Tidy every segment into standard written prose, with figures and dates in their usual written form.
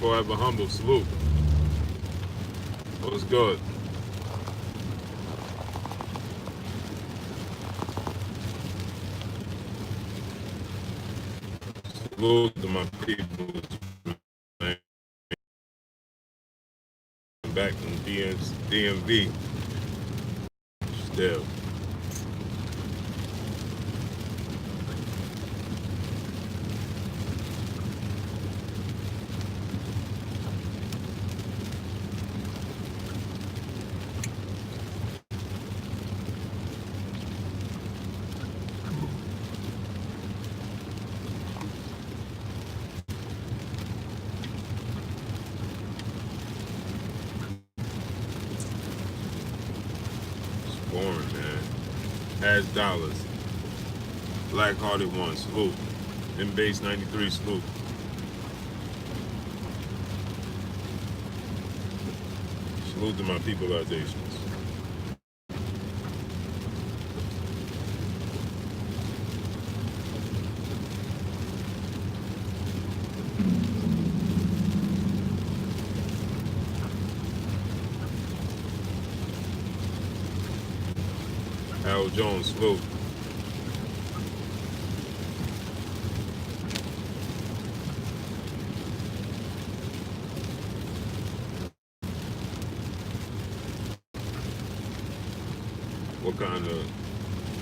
forever humble. Salute. What's good? Salute to my people, man. Back from DMV. Still. Boring, man. Has dollars. Black-hearted one, salute. M-Base 93, salute. Salute to my peopleizations. Harold Jones, salute. What kind of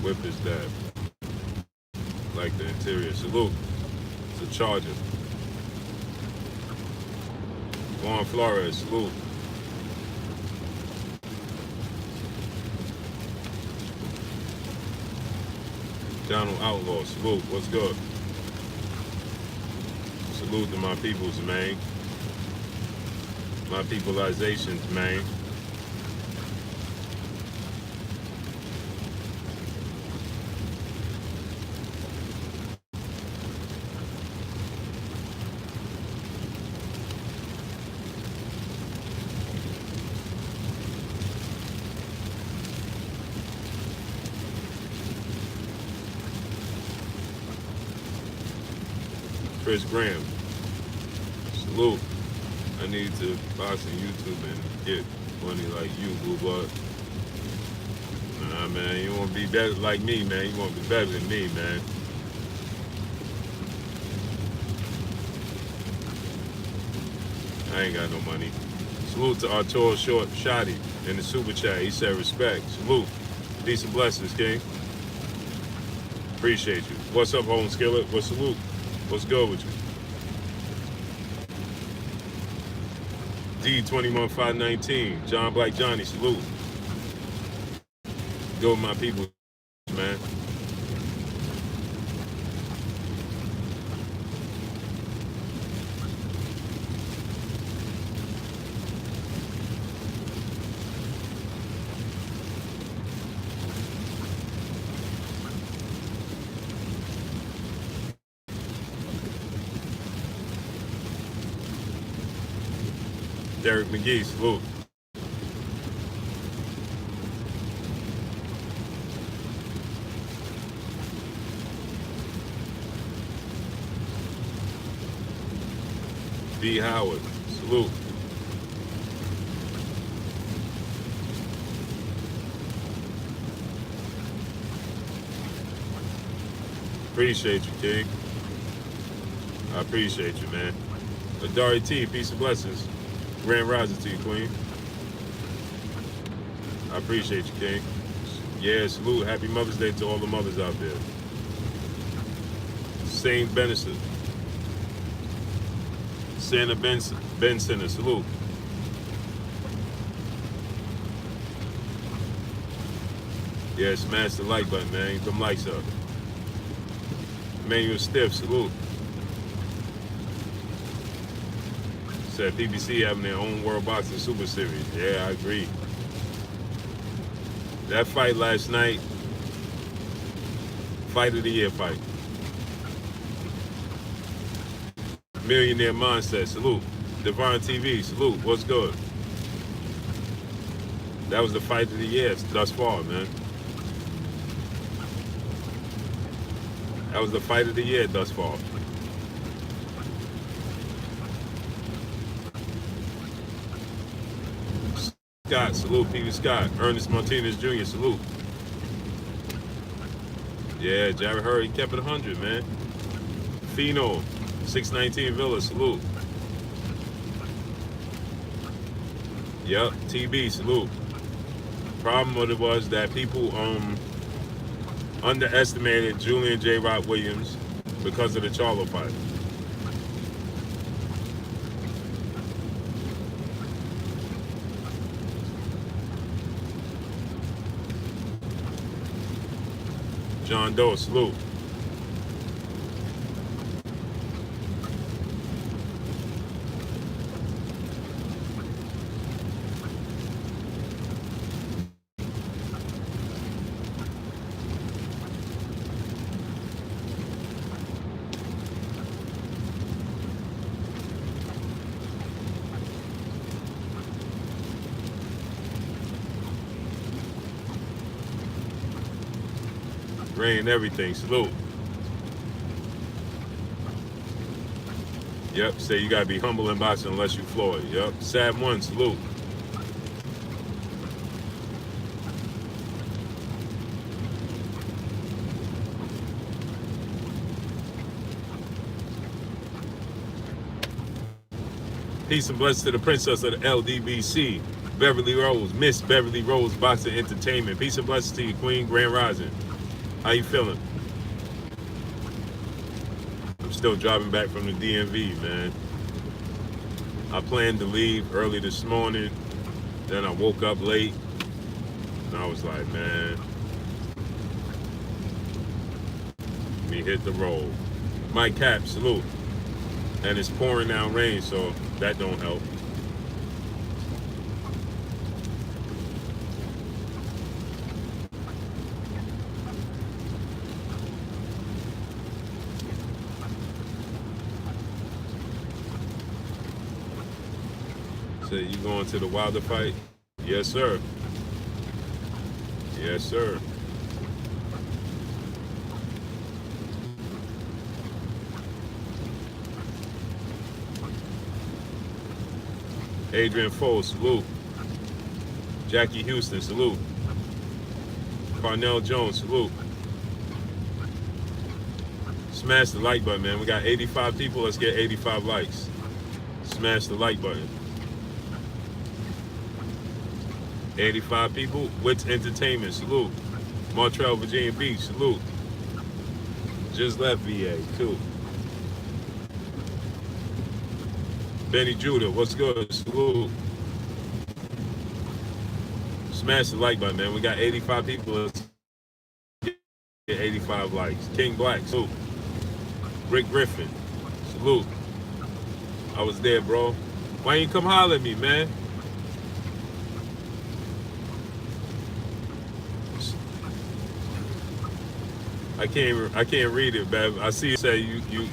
whip is that? Like the interior. Salute. It's a Charger. Juan Flores, salute. Donald Outlaw, salute. What's good? Salute to my peoples, man. My peopleizations, man. Chris Graham, salute. I need to box on YouTube and get money like you, Blue Blood. Nah, man, you want to be better like me, man. You want to be better than me, man. I ain't got no money. Salute to Arturo Short Shotty in the super chat. He said respect. Salute. Peace and blessings, King. Appreciate you. What's up, Home Skillet? What's salute? What's good with you? D21519, John Black Johnny, salute. Go with my people, man. Derek McGee, salute. D. Howard, salute. Appreciate you, King. I appreciate you, man. Adari T, peace and blessings. Grand rising to you, Queen. I appreciate you, King. Yeah, salute. Happy Mother's Day to all the mothers out there. Saint Benison. Santa Benson, salute. Yeah, smash the like button, man. Get them likes up. Emmanuel Stiff, salute. Said PBC having their own World Boxing Super Series. Yeah, I agree. That fight last night, fight of the year fight. Millionaire Mindset, salute. Divine TV, salute. What's good? That was the fight of the year thus far, man. That was the fight of the year thus far. Scott, salute. Peter Scott. Ernest Martinez Jr., salute. Yeah, Jarrett Hurd, he kept it 100, man. Fino, 619 Villa, salute. Yep, TB, salute. Problem with it was that people underestimated Julian J. Rock Williams because of the Charlo fight. John Doe, salute. Rain, everything, salute. Yep, say you gotta be humble in boxing unless you Floyd. Yep, Sad One, salute. Peace and blessings to the princess of the LDBC, Beverly Rose, Miss Beverly Rose Boxing Entertainment. Peace and blessings to you, Queen, Grand Rising. How you feeling? I'm still driving back from the DMV, man. I planned to leave early this morning. Then I woke up late. And I was like, man, let me hit the road. Mike Cap, salute. And it's pouring down rain, so that don't help. So you going to the Wilder fight? Yes, sir. Yes, sir. Adrian Foles, salute. Jackie Houston, salute. Carnell Jones, salute. Smash the like button, man. We got 85 people. Let's get 85 likes. Smash the like button. 85 people. Wits Entertainment, salute. Montreal, Virginia Beach, salute. Just left VA, too. Benny Judah, what's good? Salute. Smash the like button, man. We got 85 people. Let's get 85 likes. King Black, salute. Rick Griffin, salute. I was there, bro. Why you come holler at me, man? I can't read it, Bev. I see you say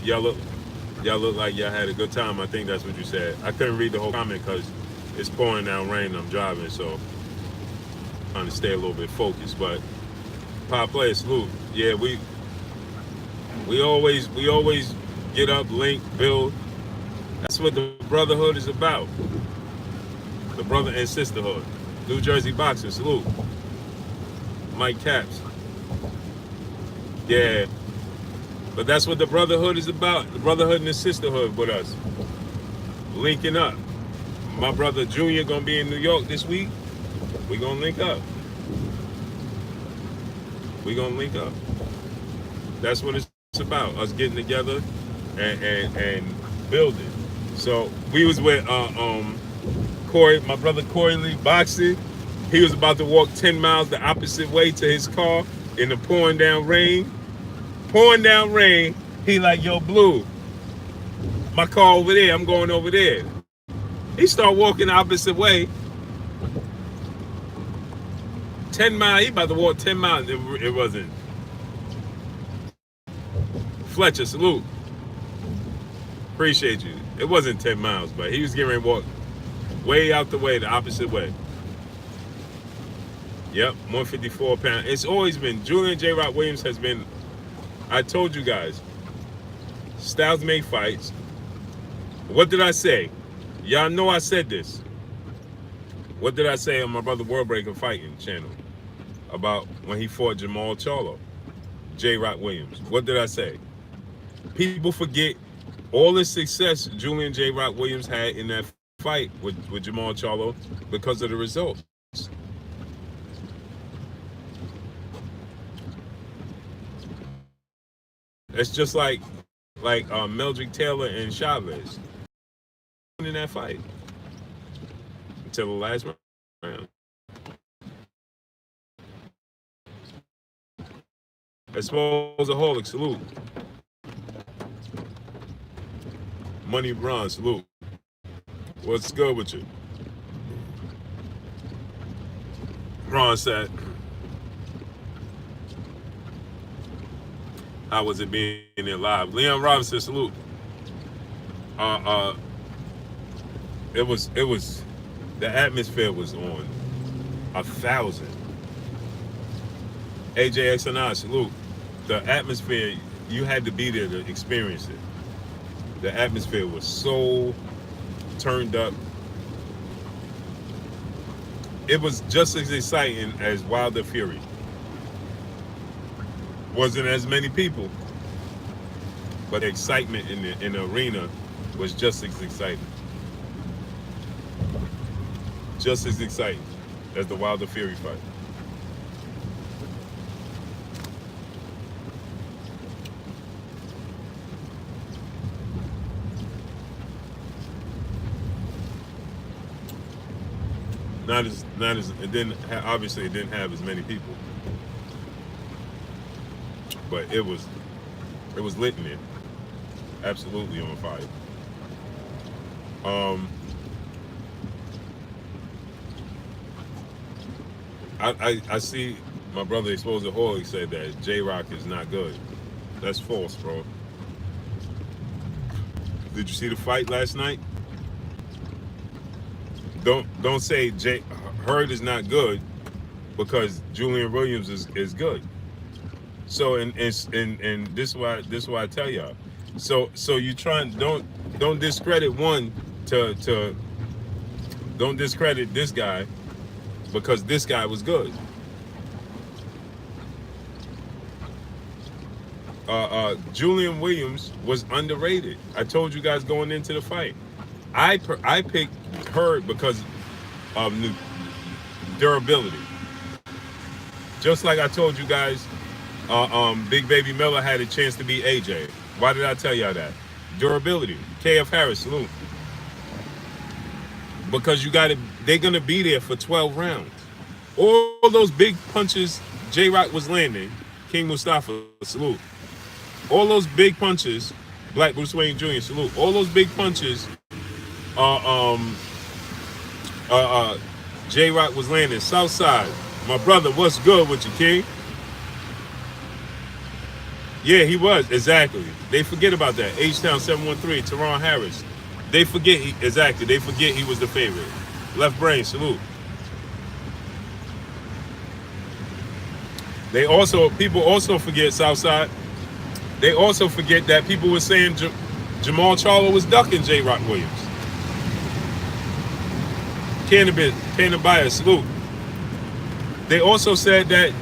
y'all look like y'all had a good time. I think that's what you said. I couldn't read the whole comment because it's pouring down rain and I'm driving, so I'm trying to stay a little bit focused. But Pop Play, salute. Yeah, we always get up, link, build. That's what the brotherhood is about. The brother and sisterhood. New Jersey Boxing, salute. Mike Caps. Yeah, but that's what the brotherhood is about. The brotherhood and the sisterhood with us. Linking up. My brother Junior gonna be in New York this week. We gonna link up. We gonna link up. That's what it's about. Us getting together and building. So we was with Corey, my brother Corey Lee boxing. He was about to walk 10 miles the opposite way to his car in the pouring down rain. Pouring down rain, he like, yo, Blue, my car over there, I'm going over there. He start walking the opposite way. 10 miles, he about to walk 10 miles. It wasn't. Fletcher, salute. Appreciate you. It wasn't 10 miles, but he was getting ready to walk way out the way, the opposite way. Yep, 154 pounds. It's always been, Julian J. Rock Williams has been, I told you guys, styles make fights. What did I say? Y'all know I said this. What did I say on my brother Worldbreaker Fighting channel about when he fought Jamal Charlo, J-Rock Williams? What did I say? People forget all the success Julian J-Rock Williams had in that fight with Jamal Charlo because of the results. It's just like Meldrick Taylor and Chavez in that fight until the last round. Exposaholic, salute. Money Bron, salute. What's good with you? Ron said, how was it being there live? Leon Robinson, salute. It was the atmosphere was on 1,000. AJXNI, salute. The atmosphere, you had to be there to experience it. The atmosphere was so turned up. It was just as exciting as Wilder Fury. Wasn't as many people, but the excitement in the arena was just as exciting. Just as exciting as the Wilder Fury fight. Not as it didn't obviously it didn't have as many people, but it was lit in there, absolutely on fire. I see my brother Exposaholic said that J-Rock is not good. That's false, bro. Did you see the fight last night? Don't say Hurd is not good because Julian Williams is good. So and this is why I tell y'all. So you trying don't discredit one to don't discredit this guy because this guy was good. Julian Williams was underrated. I told you guys going into the fight. I picked Hurd because of durability. Just like I told you guys, Big Baby Miller had a chance to beat AJ. Why did I tell y'all that? Durability. KF Harris, salute. Because they're gonna be there for 12 rounds. All those big punches J-Rock was landing, King Mustafa, salute. All those big punches, Black Bruce Wayne Jr., salute. All those big punches J-Rock was landing. Southside, my brother, what's good with you, King? Yeah, he was, exactly. They forget about that. H-Town 713, Teron Harris. They forget, they forget he was the favorite. Left Brain, salute. People also forget, Southside, they also forget that people were saying Jamal Charlo was ducking J-Rock Williams. Cannabis, salute. They also said that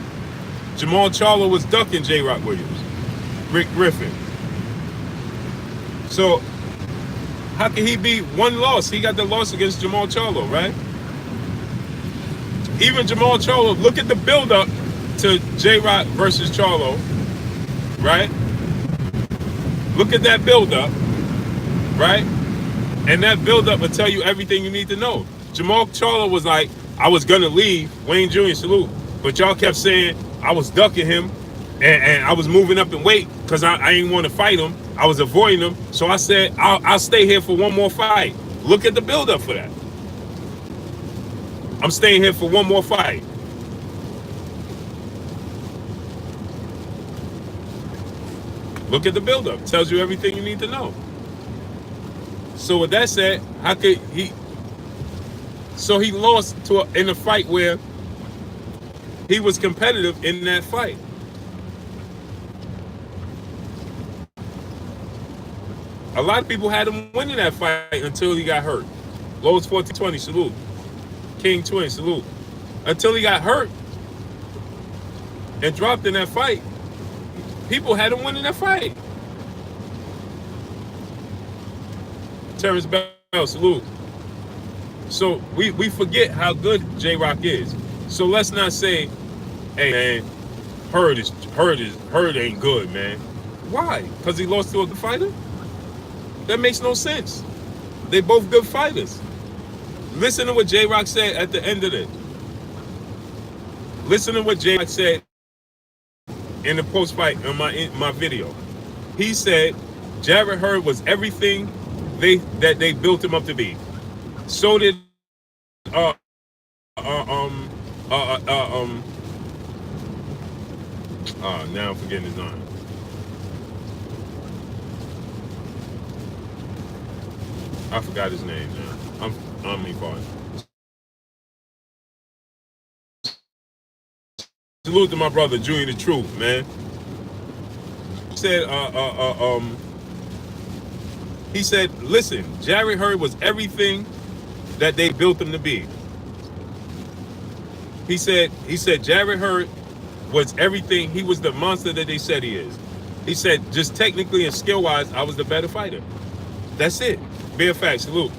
Jamal Charlo was ducking J-Rock Williams. Rick Griffin. So, how can he be one loss? He got the loss against Jamal Charlo, right? Even Jamal Charlo, look at the build-up to J-Rock versus Charlo, right? Look at that build-up, right? And that build-up will tell you everything you need to know. Jamal Charlo was like, I was gonna leave, Wayne Jr., salute, but y'all kept saying I was ducking him and I was moving up in weight because I didn't want to fight him. I was avoiding him, so I said I'll stay here for one more fight. Look at the build-up for that. I'm staying here for one more fight. Look at the build-up. Tells you everything you need to know. So with that said, how could he? So he lost in a fight where he was competitive in that fight. A lot of people had him winning that fight until he got hurt. Lowest 1420, salute. King Twin, salute. Until he got hurt and dropped in that fight, people had him winning that fight. Terrence Bell, salute. So we forget how good J-Rock is. So let's not say, hey man, Hurd ain't good, man. Why? Because he lost to a good fighter? That makes no sense. They both good fighters. Listen to what J-Rock said at the end of it. Listen to what J-Rock said in the post-fight in my video. He said Jarrett Hurd was everything that they built him up to be. So did now I'm forgetting his name. I forgot his name now. I'm fine. Salute to my brother Julian the Truth, man. He said, listen, Jarrett Hurd was everything that they built him to be. He said Jarrett Hurd was everything. He was the monster that they said he is. He said, just technically and skill-wise, I was the better fighter. That's it. Bare fact, salute.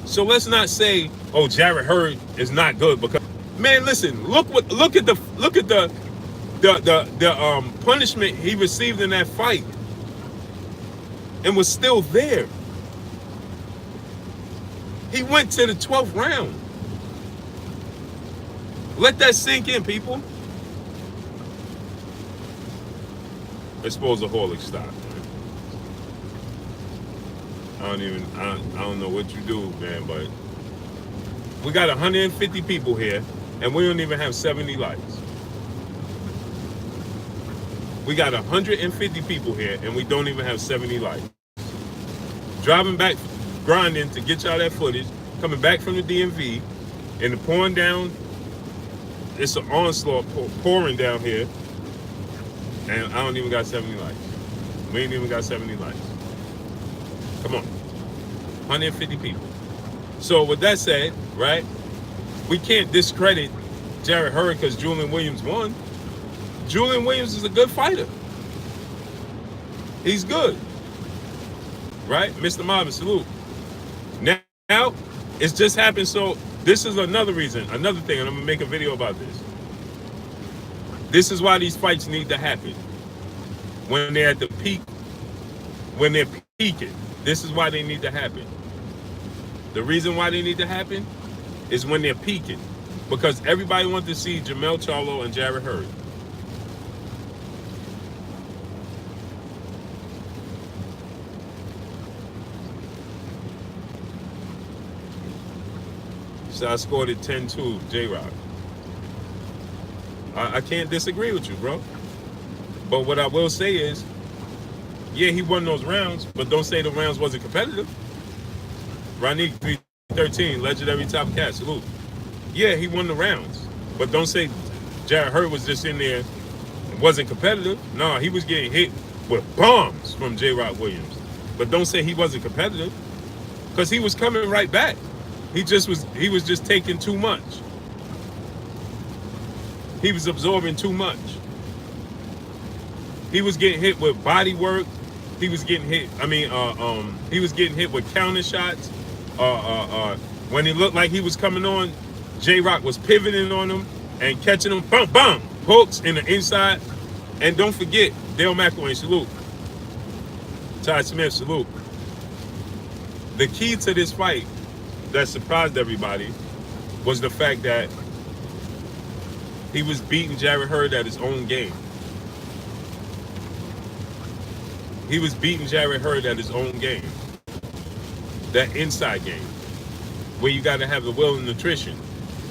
So let's not say, oh, Jarrett Hurd is not good because, man, listen, look at the punishment he received in that fight and was still there. He went to the 12th round. Let that sink in, people. Exposaholic stop. I don't know what you do, man, but we got 150 people here and we don't even have 70 likes. We got 150 people here and we don't even have 70 likes. Driving back, grinding to get y'all that footage, coming back from the DMV, and the pouring down, it's an onslaught pouring down here, and I don't even got 70 likes. We ain't even got 70 likes. Come on. 150 people. So with that said, right, we can't discredit Jarrett Hurd because Julian Williams won. Julian Williams is a good fighter. He's good. Right? Mr. Marvin, salute. Now, it's just happened, so this is another reason, another thing, and I'm going to make a video about this. This is why these fights need to happen. When they're at the peak, when they're peaking, this is why they need to happen. The reason why they need to happen is when they're peaking. Because everybody wants to see Jermell Charlo and Jarrett Hurd. So I scored it 10-2, J-Rock. I can't disagree with you, bro. But what I will say is, yeah, he won those rounds, but don't say the rounds wasn't competitive. Ronique 313, legendary top cat, salute. Yeah, he won the rounds, but don't say Jarrett Hurd was just in there and wasn't competitive. No, he was getting hit with bombs from J-Rock Williams. But don't say he wasn't competitive, because he was coming right back. He was just taking too much. He was absorbing too much. He was getting hit with body work. He was getting hit. He was getting hit with counter shots. When he looked like he was coming on, J-Rock was pivoting on him and catching him. Bum, bum, hooks in the inside. And don't forget, Dale McElwain, salute. Ty Smith, salute. The key to this fight that surprised everybody was the fact that he was beating Jarrett Hurd at his own game. He was beating Jarrett Hurd at his own game. That inside game, where you got to have the will and nutrition.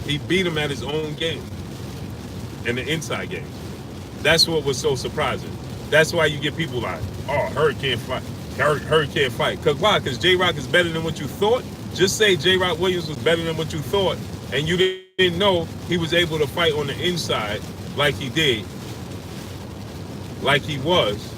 He beat him at his own game. In the inside game. That's what was so surprising. That's why you get people like, oh, Hurd can't fight. Hurd can't fight. Because why? Because J-Rock is better than what you thought? Just say J-Rock Williams was better than what you thought, and you didn't know he was able to fight on the inside like he did, like he was.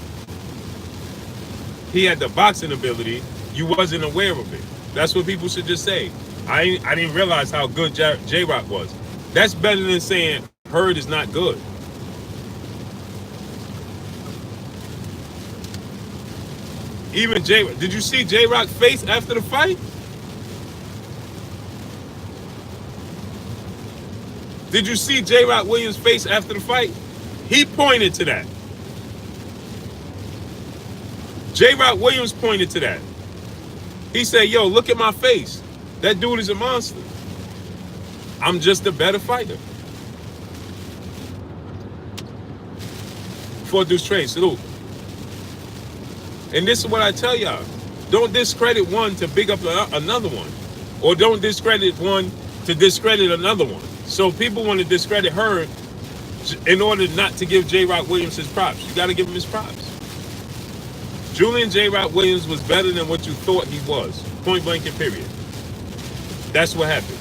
He had the boxing ability. You wasn't aware of it. That's what people should just say. I didn't realize how good J-Rock was. That's better than saying Hurd is not good. Even J-Rock. Did you see J-Rock's face after the fight? Did you see J-Rock Williams' face after the fight? He pointed to that. J-Rock Williams pointed to that. He said, yo, look at my face. That dude is a monster. I'm just a better fighter. Fort Deuce Trade, salute. And this is what I tell y'all. Don't discredit one to big up another one. Or don't discredit one to discredit another one. So people want to discredit her in order not to give J-Rock Williams his props. You got to give him his props. Julian J-Rock Williams was better than what you thought he was. Point blank and period. That's what happened.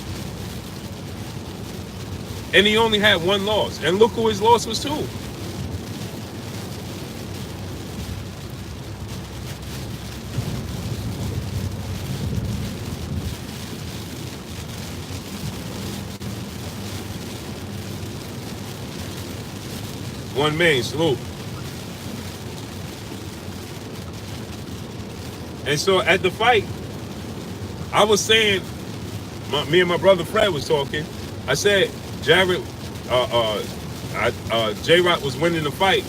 And he only had one loss. And look who his loss was to. One main, salute. And so at the fight, I was saying, me and my brother Fred was talking. I said, Jarrett, J-Rock was winning the fight,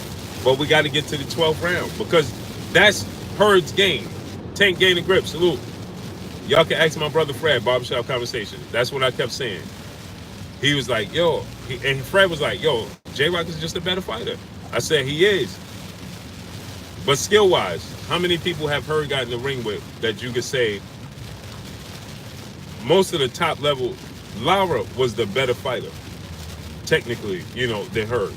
but we got to get to the 12th round because that's Hurd's game. Tank gain and grip, salute. Y'all can ask my brother Fred, barbershop conversation. That's what I kept saying. He was like, yo, and Fred was like, yo, J-Rock is just a better fighter. I said, he is. But skill-wise, how many people have Hurd got in the ring with that you could say most of the top level, Lara was the better fighter, technically, you know, than Hurd.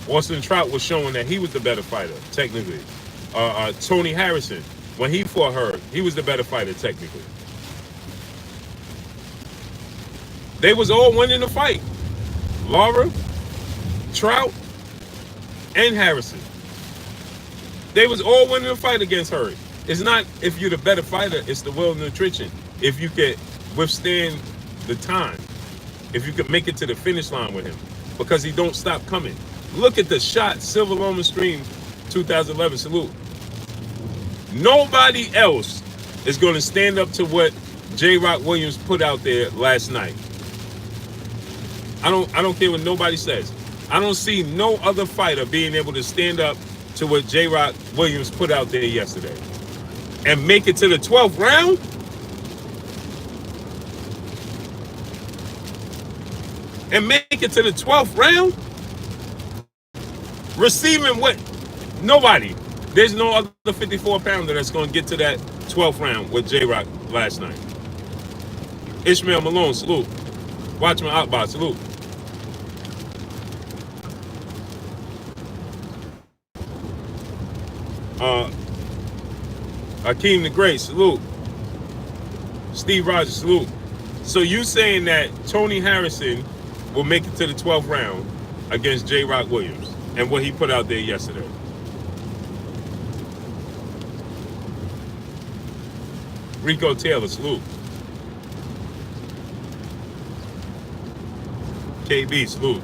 Austin Trout was showing that he was the better fighter, technically. Tony Harrison, when he fought Hurd, he was the better fighter, technically. They was all winning the fight. Lara, Trout, and Harrison. They was all winning the fight against Hurd. It's not if you're the better fighter, it's the will and nutrition. If you can withstand the time. If you can make it to the finish line with him. Because he don't stop coming. Look at the shot, Silver Loman Stream 2011, salute. Nobody else is going to stand up to what J-Rock Williams put out there last night. I don't care what nobody says. I don't see no other fighter being able to stand up to what J-Rock Williams put out there yesterday. And make it to the 12th round? And make it to the 12th round? Receiving what? Nobody. There's no other 54-pounder that's going to get to that 12th round with J-Rock last night. Ishmael Malone, salute. Watchman Outbox, salute. Akeem the Great, salute. Steve Rogers, salute. So you saying that Tony Harrison will make it to the 12th round against J-Rock Williams and what he put out there yesterday? Rico Taylor, salute. KB, salute.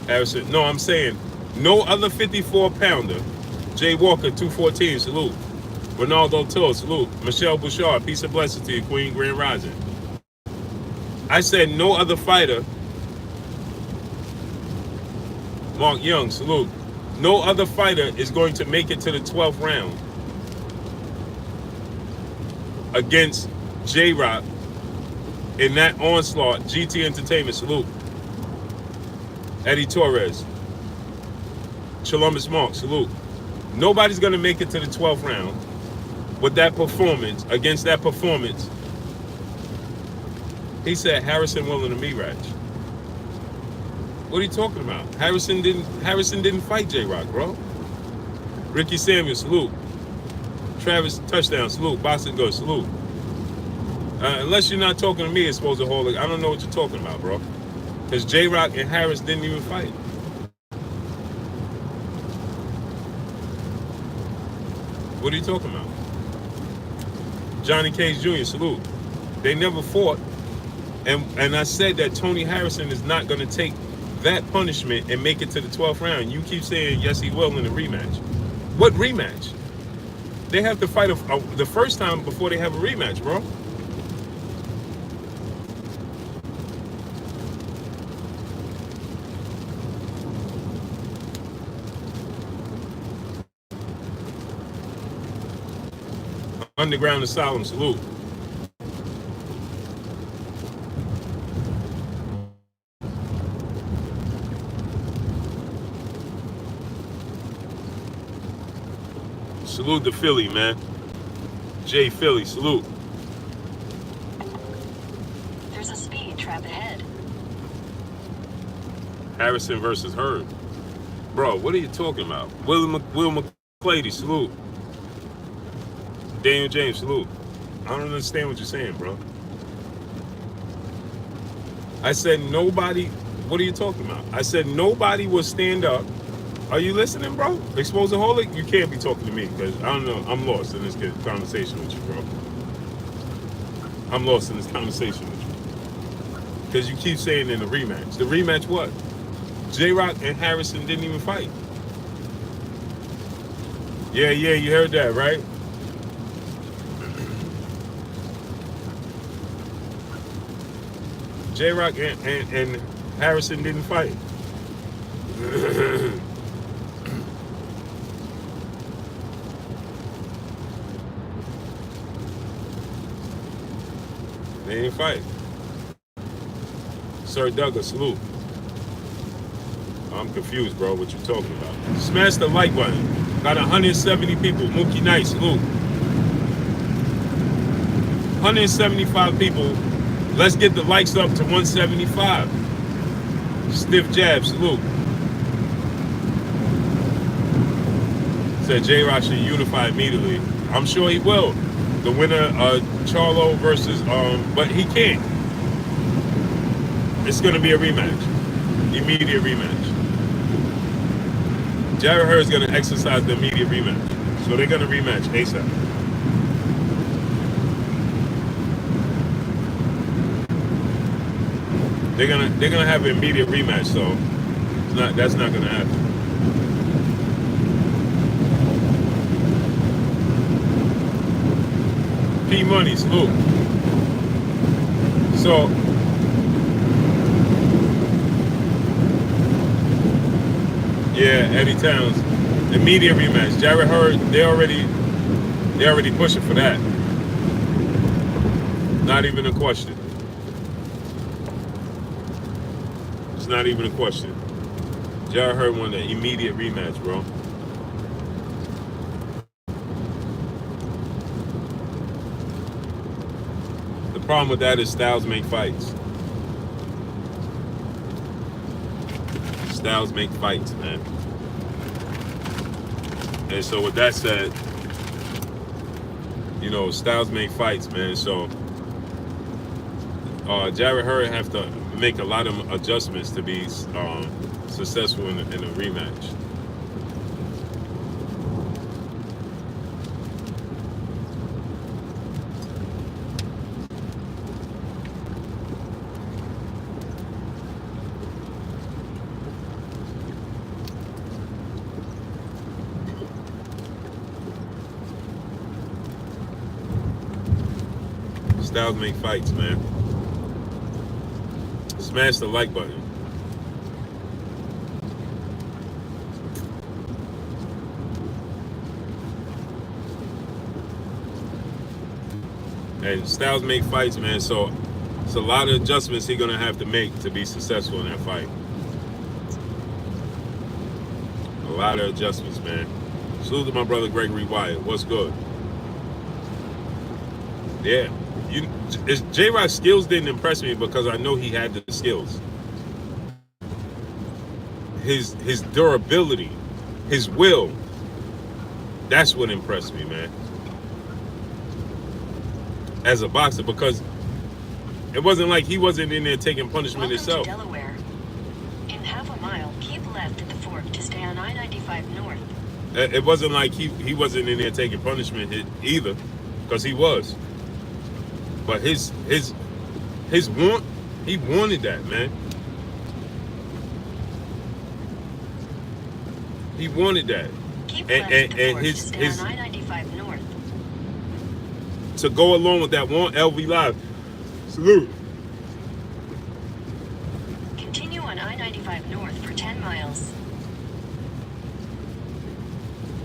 Harrison, no, I'm saying no other 54-pounder. Jay Walker, 214, salute. Ronaldo Till, salute. Michelle Bouchard, peace and blessings to you, Queen Grand Rising. I said no other fighter. Mark Young, salute. No other fighter is going to make it to the 12th round against J-Rock in that onslaught. GT Entertainment, salute. Eddie Torres. Columbus Mark, salute. Nobody's going to make it to the 12th round with that performance, against that performance. He said Harrison willing to rematch. What are you talking about? Harrison didn't fight J-Rock, bro. Ricky Samuel, salute. Travis, touchdown, salute. Boxing good, salute. Unless you're not talking to me, it's supposed to hold it. I don't know what you're talking about, bro. Because J-Rock and Harris didn't even fight. What are you talking about? Johnny Cage Jr., salute. They never fought. And I said that Tony Harrison is not going to take that punishment and make it to the 12th round. You keep saying, yes, he will in the rematch. What rematch? They have to fight the first time before they have a rematch, bro. Underground Asylum, salute. Salute to Philly, man. Jay Philly, salute. There's a speed trap ahead. Harrison versus Hurd. Bro, what are you talking about? Will McClady, salute. Daniel James, salute. I don't understand what you're saying, bro. I said nobody, what are you talking about? I said nobody will stand up. Are you listening, bro? Exposaholic, you can't be talking to me because I don't know. I'm lost in this conversation with you, bro. I'm lost in this conversation with you. Because you keep saying in the rematch. The rematch what? J-Rock and Harrison didn't even fight. Yeah, you heard that, right? J-Rock and Harrison didn't fight. They didn't fight. Sir Douglas, salute. I'm confused, bro, what you talking about. Smash the like button. Got 170 people. Mookie Knight, salute. 175 people. Let's get the likes up to 175. Stiff jab, salute. Said J-Rock should unify immediately. I'm sure he will. The winner, Charlo versus, but he can't. It's going to be a rematch. Immediate rematch. Jarrett Hurd's going to exercise the immediate rematch. So they're going to rematch ASAP. They're gonna have an immediate rematch, so that's not gonna happen. P Money, salute. So yeah, Eddie Towns, immediate rematch. Jarrett Hurd, they already pushing for that. Not even a question. It's not even a question. Jarrett Hurd won an immediate rematch, bro. The problem with that is styles make fights. Styles make fights, man. And so with that said, you know, styles make fights, man. So Jarrett Hurd have to make a lot of adjustments to be successful in a rematch. Styles make fights, man. Smash the like button. And Styles make fights, man. So it's a lot of adjustments he's gonna have to make to be successful in that fight. A lot of adjustments, man. Salute to my brother Gregory Wyatt. What's good? Yeah. J-Rock's skills didn't impress me because I know he had the skills. His durability, his will, that's what impressed me, man. As a boxer, because it wasn't like he wasn't in there taking punishment himself. Welcome to Delaware. In half a mile, keep left at the fork to stay on I-95 north. It wasn't like he wasn't in there taking punishment either, because he was. But his want, he wanted that, man. He wanted that. Keep And left at the and fork to his stay his on I-95 north. to go along with that want, LV Live. Salute. Continue on I-95 north for 10 miles.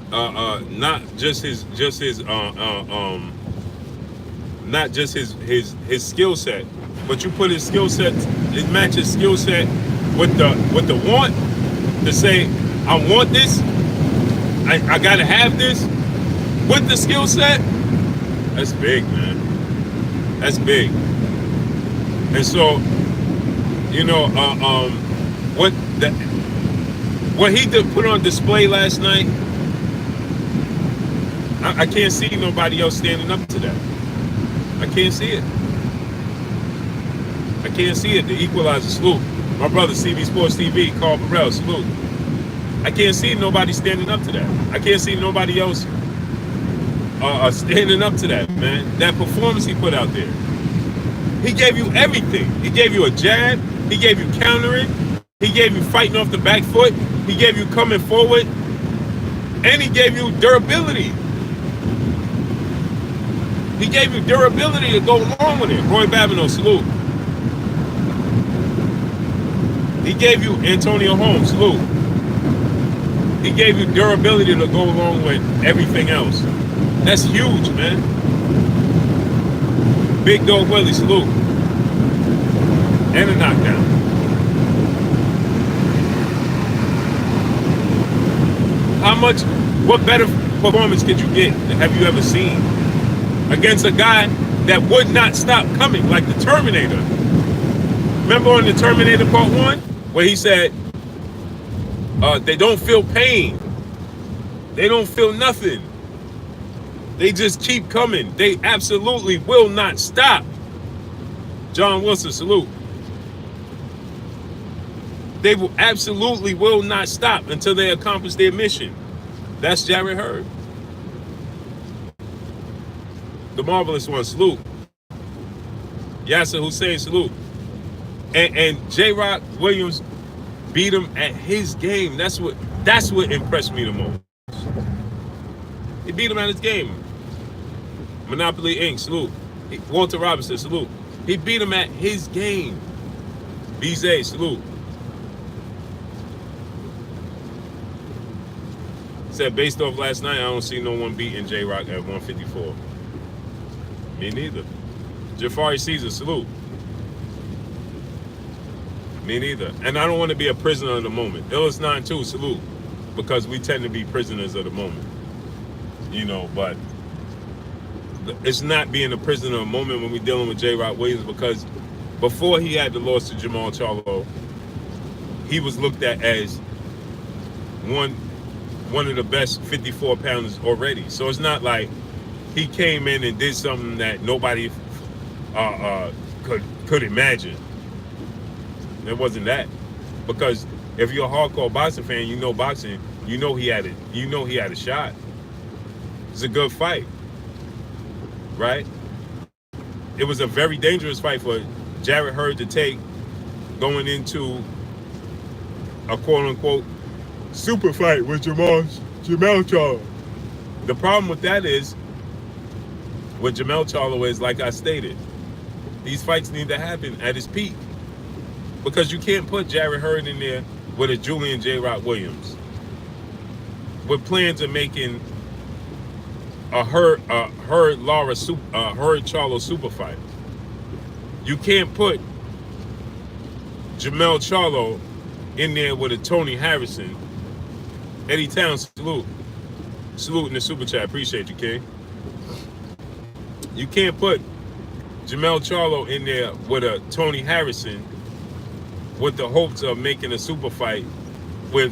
Not just his not just his skill set, but you put his skill set, it matches skill set with the want to say, I want this, I gotta have this with the skill set. That's big, man. That's big. And so, you know, what he did put on display last night, I can't see nobody else standing up to that. I can't see it. I can't see it. The Equalizer, salute. My brother, CB Sports TV, Carl Burrell, salute. I can't see nobody standing up to that. I can't see nobody else standing up to that, man. That performance he put out there. He gave you everything. He gave you a jab. He gave you countering. He gave you fighting off the back foot. He gave you coming forward. And he gave you durability. He gave you durability to go along with it. Roy Babineau, salute. He gave you Antonio Holmes, salute. He gave you durability to go along with everything else. That's huge, man. Big Dog Willie, salute. And a knockdown. What better performance could you get? Have you ever seen? Against a guy that would not stop coming, like the Terminator. Remember on the Terminator Part 1? Where he said, they don't feel pain. They don't feel nothing. They just keep coming. They absolutely will not stop. John Wilson, salute. They will absolutely will not stop until they accomplish their mission. That's Jarrett Hurd. The Marvelous One, salute. Yasser Hussein, salute. And J-Rock Williams beat him at his game. That's what impressed me the most. He beat him at his game. Monopoly Inc., salute. Walter Robinson, salute. He beat him at his game. BZ, salute. Said based off last night, I don't see no one beating J-Rock at 154. Me neither. Jafari Caesar, salute. Me neither. And I don't want to be a prisoner of the moment. Illis 9-2, salute. Because we tend to be prisoners of the moment. You know, but it's not being a prisoner of the moment when we're dealing with J-Rock Williams, because before he had the loss to Jamal Charlo, he was looked at as one of the best 54-pounders already. So it's not like he came in and did something that nobody could imagine. It wasn't that. Because if you're a hardcore boxing fan, you know boxing, you know he had a shot. It's a good fight. Right? It was a very dangerous fight for Jarrett Hurd to take going into a quote-unquote super fight with Jamal Charlo. The problem with that is, with Jamal Charlo is, like I stated, these fights need to happen at his peak. Because you can't put Jarrett Hurd in there with a Julian J-Rock Williams with plans of making a Hurd Charlo super fight. You can't put Jamel Charlo in there with a Tony Harrison. Eddie Towns, salute. Salute in the super chat. Appreciate you, King. You can't put Jamel Charlo in there with a Tony Harrison with the hopes of making a super fight with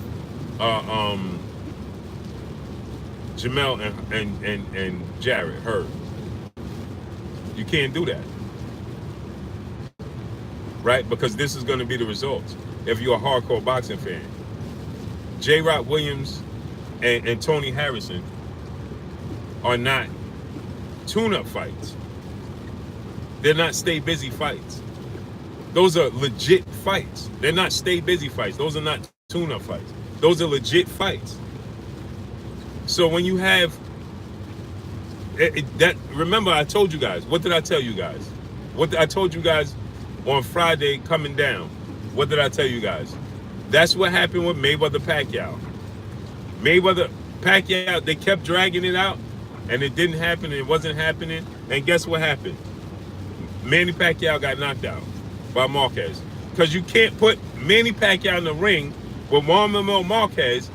Jamel and Jarrett Hurd. You can't do that. Right? Because this is going to be the results. If you're a hardcore boxing fan, J-Rock Williams and Tony Harrison are not tune-up fights. They're not stay busy fights. Those are legit fights. They're not stay busy fights. Those are not tune-up fights. Those are legit fights. So when you have that, remember I told you guys. What did I tell you guys? I told you guys on Friday coming down. What did I tell you guys? That's what happened with Mayweather Pacquiao. Mayweather Pacquiao, they kept dragging it out, and it didn't happen, and it wasn't happening. And guess what happened? Manny Pacquiao got knocked out by Marquez. Because you can't put Manny Pacquiao in the ring with Juan Marquez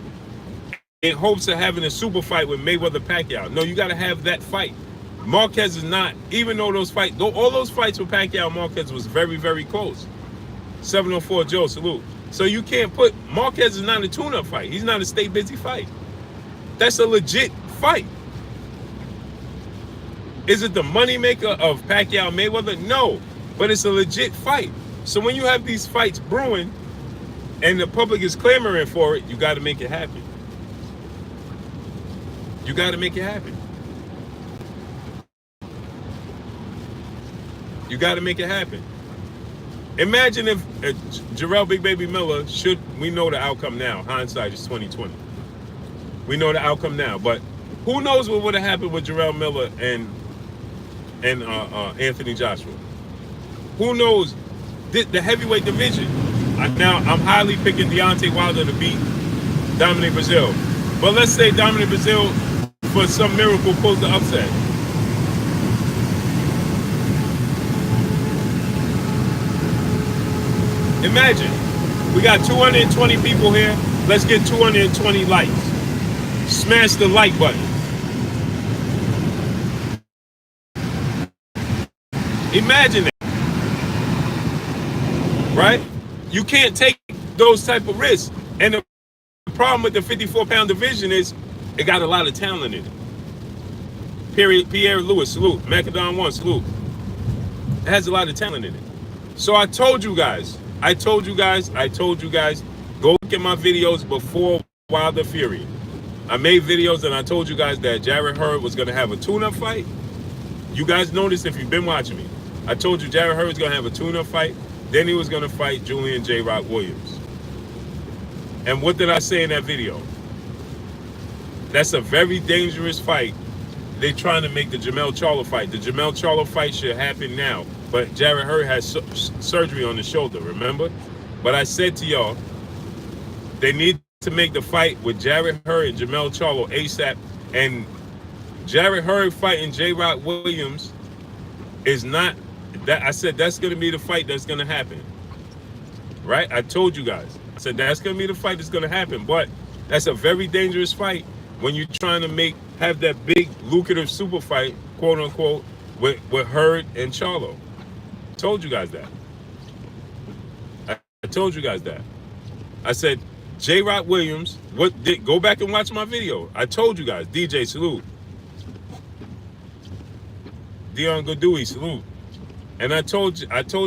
in hopes of having a super fight with Mayweather Pacquiao. No, you got to have that fight. Marquez is not, even though all those fights with Pacquiao and Marquez was very, very close. 704 Joe, salute. So you can't put, Marquez is not a tune-up fight. He's not a stay busy fight. That's a legit fight. Is it the moneymaker of Pacquiao Mayweather? No, but it's a legit fight. So when you have these fights brewing and the public is clamoring for it, you got to make it happen. You got to make it happen. You got to make it happen. Imagine if Jarrell Big Baby Miller we know the outcome now. Hindsight is 2020. We know the outcome now, but who knows what would have happened with Jarrell Miller and Anthony Joshua? Who knows? The heavyweight division. Now I'm highly picking Deontay Wilder to beat Dominic Brazil, but let's say Dominic Brazil, for some miracle, pulls the upset. Imagine, we got 220 people here. Let's get 220 likes. Smash the like button. Imagine that, right? You can't take those type of risks. And the problem with the 54-pound division is it got a lot of talent in it. Pierre Lewis, salute. Macadon 1, salute. It has a lot of talent in it. So I told you guys, go look at my videos before Wilder Fury. I made videos and I told you guys that Jarrett Hurd was going to have a tune-up fight. You guys noticed if you've been watching me. I told you Jarrett Hurd was going to have a tune-up fight. Then he was going to fight Julian J. Rock Williams. And what did I say in that video? That's a very dangerous fight. They're trying to make the Jermell Charlo fight. The Jermell Charlo fight should happen now. But Jarrett Hurd has surgery on the shoulder, remember? But I said to y'all, they need to make the fight with Jarrett Hurd and Jermell Charlo ASAP. And Jarrett Hurd fighting J. Rock Williams is not that. I said that's going to be the fight that's going to happen. Right? I told you guys. I said that's going to be the fight that's going to happen. But that's a very dangerous fight when you're trying to have that big lucrative super fight, quote unquote, with Hurd and Charlo. I told you guys that. I told you guys that. I said J. Rock Williams. Go back and watch my video. I told you guys. DJ, salute. Dion Godui, salute. And I told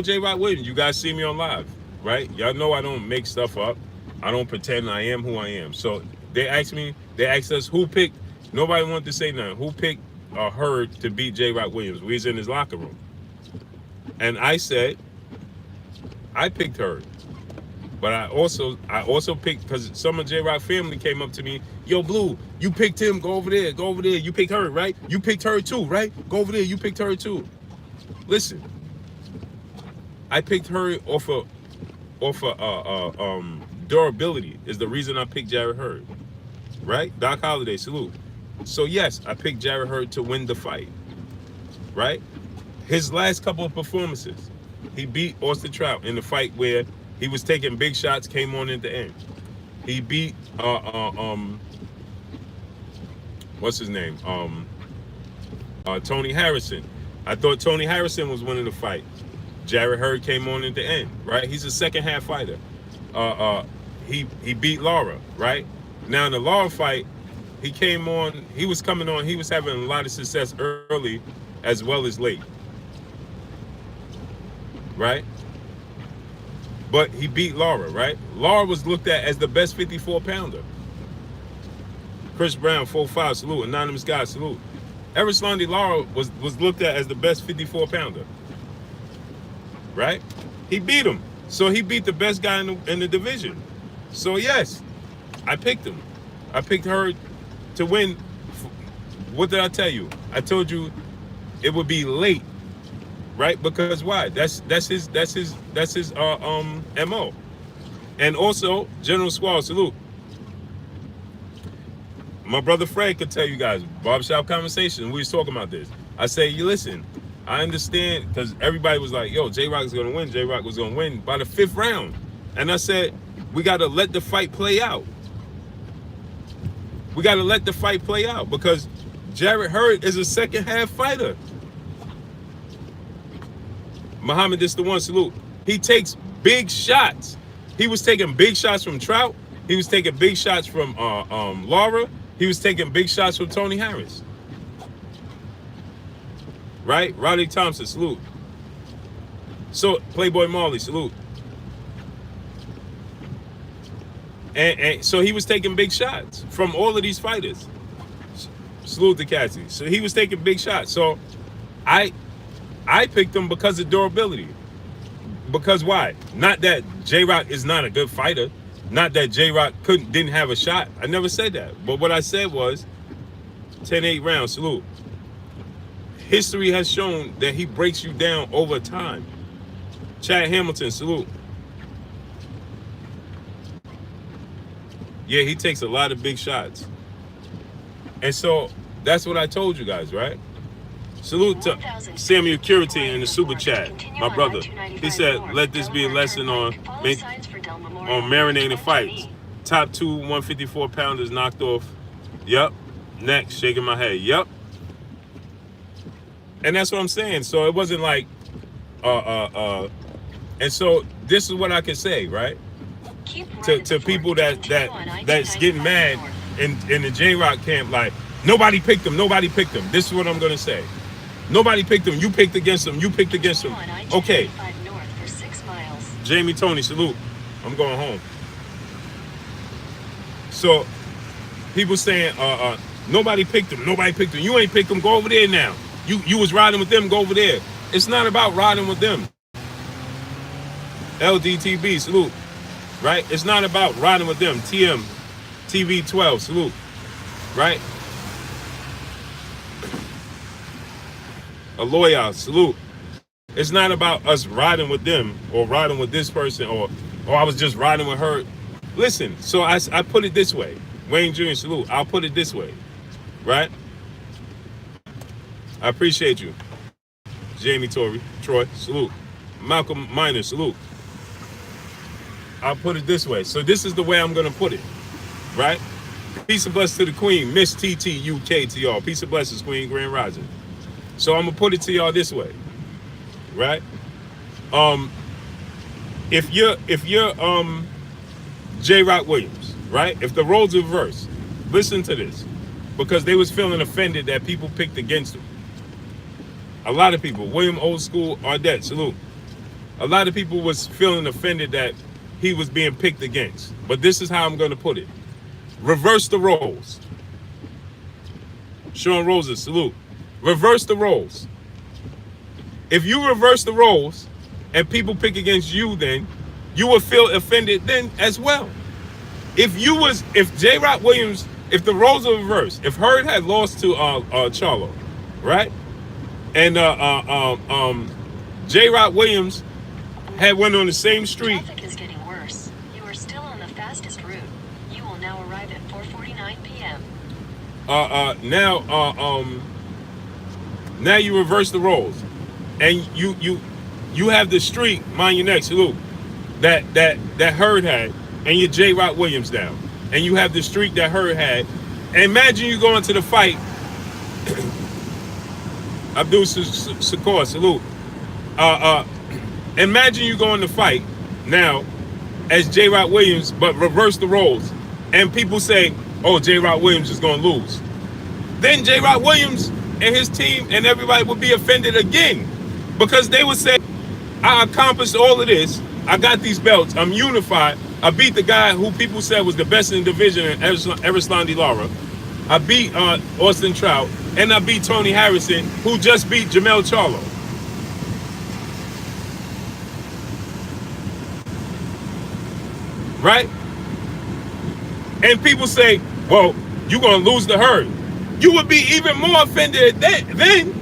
J. Rock Williams, you guys see me on live, right? Y'all know I don't make stuff up. I don't pretend I am who I am. So they asked us who picked. Nobody wanted to say nothing. Who picked Hurd to beat J. Rock Williams? We was in his locker room. And I said, I picked Hurd. But I also picked, because some of J. Rock family came up to me, yo, Blue, you picked him, go over there, you picked Hurd, right? You picked Hurd too, right? Go over there, you picked Hurd too. Listen, I picked Hurd off of durability is the reason I picked Jarrett Hurd, right? Doc Holliday, salute. So yes, I picked Jarrett Hurd to win the fight, right? His last couple of performances, he beat Austin Trout in the fight where he was taking big shots, came on at the end. He beat what's his name? Tony Harrison. I thought Tony Harrison was winning the fight. Jarrett Hurd came on at the end, right? He's a second half fighter. He beat Lara, right? Now in the Lara fight, he came on, he was coming on, he was having a lot of success early as well as late. Right? But he beat Lara, right? Lara was looked at as the best 54-pounder. Chris Brown, 4-5, salute. Anonymous guy, salute. Erislandy Lara was looked at as the best 54-pounder. right? He beat him. So he beat the best guy in the division. So yes, I picked him. I picked Hurd to win. What did I tell you? I told you it would be late, right? Because why? That's his MO. And also, General Squall, salute. My brother Fred could tell you guys, barbershop conversation, we was talking about this. I say, you listen, I understand, because everybody was like, yo, J-Rock is going to win. J-Rock was going to win by the 5th round. And I said, we got to let the fight play out. We got to let the fight play out because Jarrett Hurd is a second half fighter. Muhammad is the one, salute. He takes big shots. He was taking big shots from Trout. He was taking big shots from Lara. He was taking big shots from Tony Harris. Right? Rodney Thompson, salute. So, Playboy Marley, salute. And so he was taking big shots from all of these fighters. Salute to Cassie. So he was taking big shots. So I picked him because of durability. Because why? Not that J-Rock is not a good fighter. Not that J-Rock didn't have a shot. I never said that. But what I said was 10-8 rounds, salute. History has shown that he breaks you down over time. Chad Hamilton, salute. Yeah, he takes a lot of big shots. And so that's what I told you guys, right? Salute to Samuel Curity in the super chat, my brother. He said, let this be a lesson on marinating fights. Top 2 154-pounders knocked off. Yep. Next, shaking my head. Yep. And that's what I'm saying. So it wasn't like, and so this is what I can say, right? To people that's getting mad in the J-Rock camp, like, nobody picked him, nobody picked him. This is what I'm gonna say. Nobody picked him, you picked against him, you picked against him. Okay. Jamie Tony, salute. I'm going home. So people saying nobody picked him, nobody picked him. You ain't picked him, go over there now. You was riding with them, go over there. It's not about riding with them. LDTB, salute. Right? It's not about riding with them. TM, TV 12, salute. Right? A lawyer, salute. It's not about us riding with them or riding with this person or I was just riding with her. Listen, so I put it this way. Wayne Jr., salute. I'll put it this way. Right? I appreciate you. Jamie Troy, salute. Malcolm Minor, salute. I'll put it this way. So this is the way I'm going to put it, right? Peace and blessings to the queen, Miss TTUK to y'all. Peace and blessings, Queen Grand Rising. So I'm going to put it to y'all this way, right? If you're J-Rock Williams, right? If the roles are reversed, listen to this, because they was feeling offended that people picked against them. A lot of people, William Old School, Ardette, salute. A lot of people was feeling offended that he was being picked against. But this is how I'm going to put it. Reverse the roles. Sean Roses, salute. Reverse the roles. If you reverse the roles and people pick against you, then you will feel offended then as well. If J-Rock Williams, if the roles are reversed, if Hurd had lost to Charlo, right? And J-Rock Williams had went on the same street. Traffic is getting worse. You are still on the fastest route. You will now arrive at 4:49 p.m. Now you reverse the roles, and you have the streak, mind your neck, salute, that Hurd had, and you're J-Rock Williams now, and you have the streak that Hurd had. And imagine you go into the fight. Abdul Shakur, salute. Imagine you go in the fight now as J-Rock Williams, but reverse the roles. And people say, oh, J-Rock Williams is going to lose. Then J-Rock Williams and his team and everybody would be offended again. Because they would say, I accomplished all of this. I got these belts. I'm unified. I beat the guy who people said was the best in the division in Erislandy Lara. I beat Austin Trout. And I beat Tony Harrison, who just beat Jamel Charlo. right? And people say, well, you're going to lose the Hurd. You would be even more offended then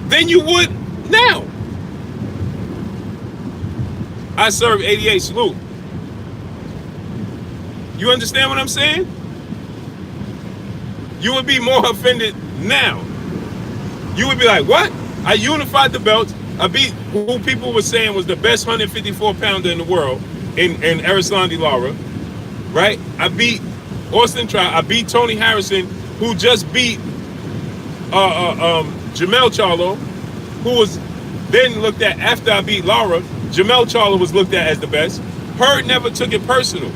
than you would now. I serve 88, salute. You understand what I'm saying? You would be more offended now. You would be like, what? I unified the belts. I beat who people were saying was the best 154 pounder in the world in Erislandy Lara, right? I beat Austin Trout. I beat Tony Harrison, who just beat Jamel Charlo, who was then looked at after I beat Lara. Jamel Charlo was looked at as the best. Hurd never took it personal.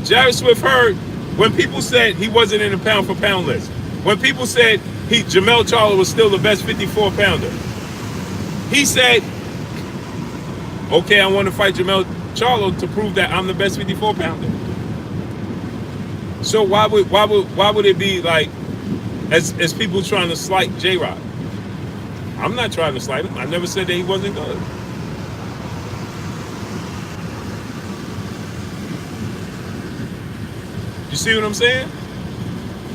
Jarrett Swift Hurd, when people said he wasn't in the pound for pound list, when people said Jamel Charlo was still the best 54 pounder, he said, okay, I want to fight Jamel Charlo to prove that I'm the best 54 pounder. So why would it be like as people trying to slight J-Rock? I'm not trying to slight him. I never said that he wasn't good. You see what I'm saying?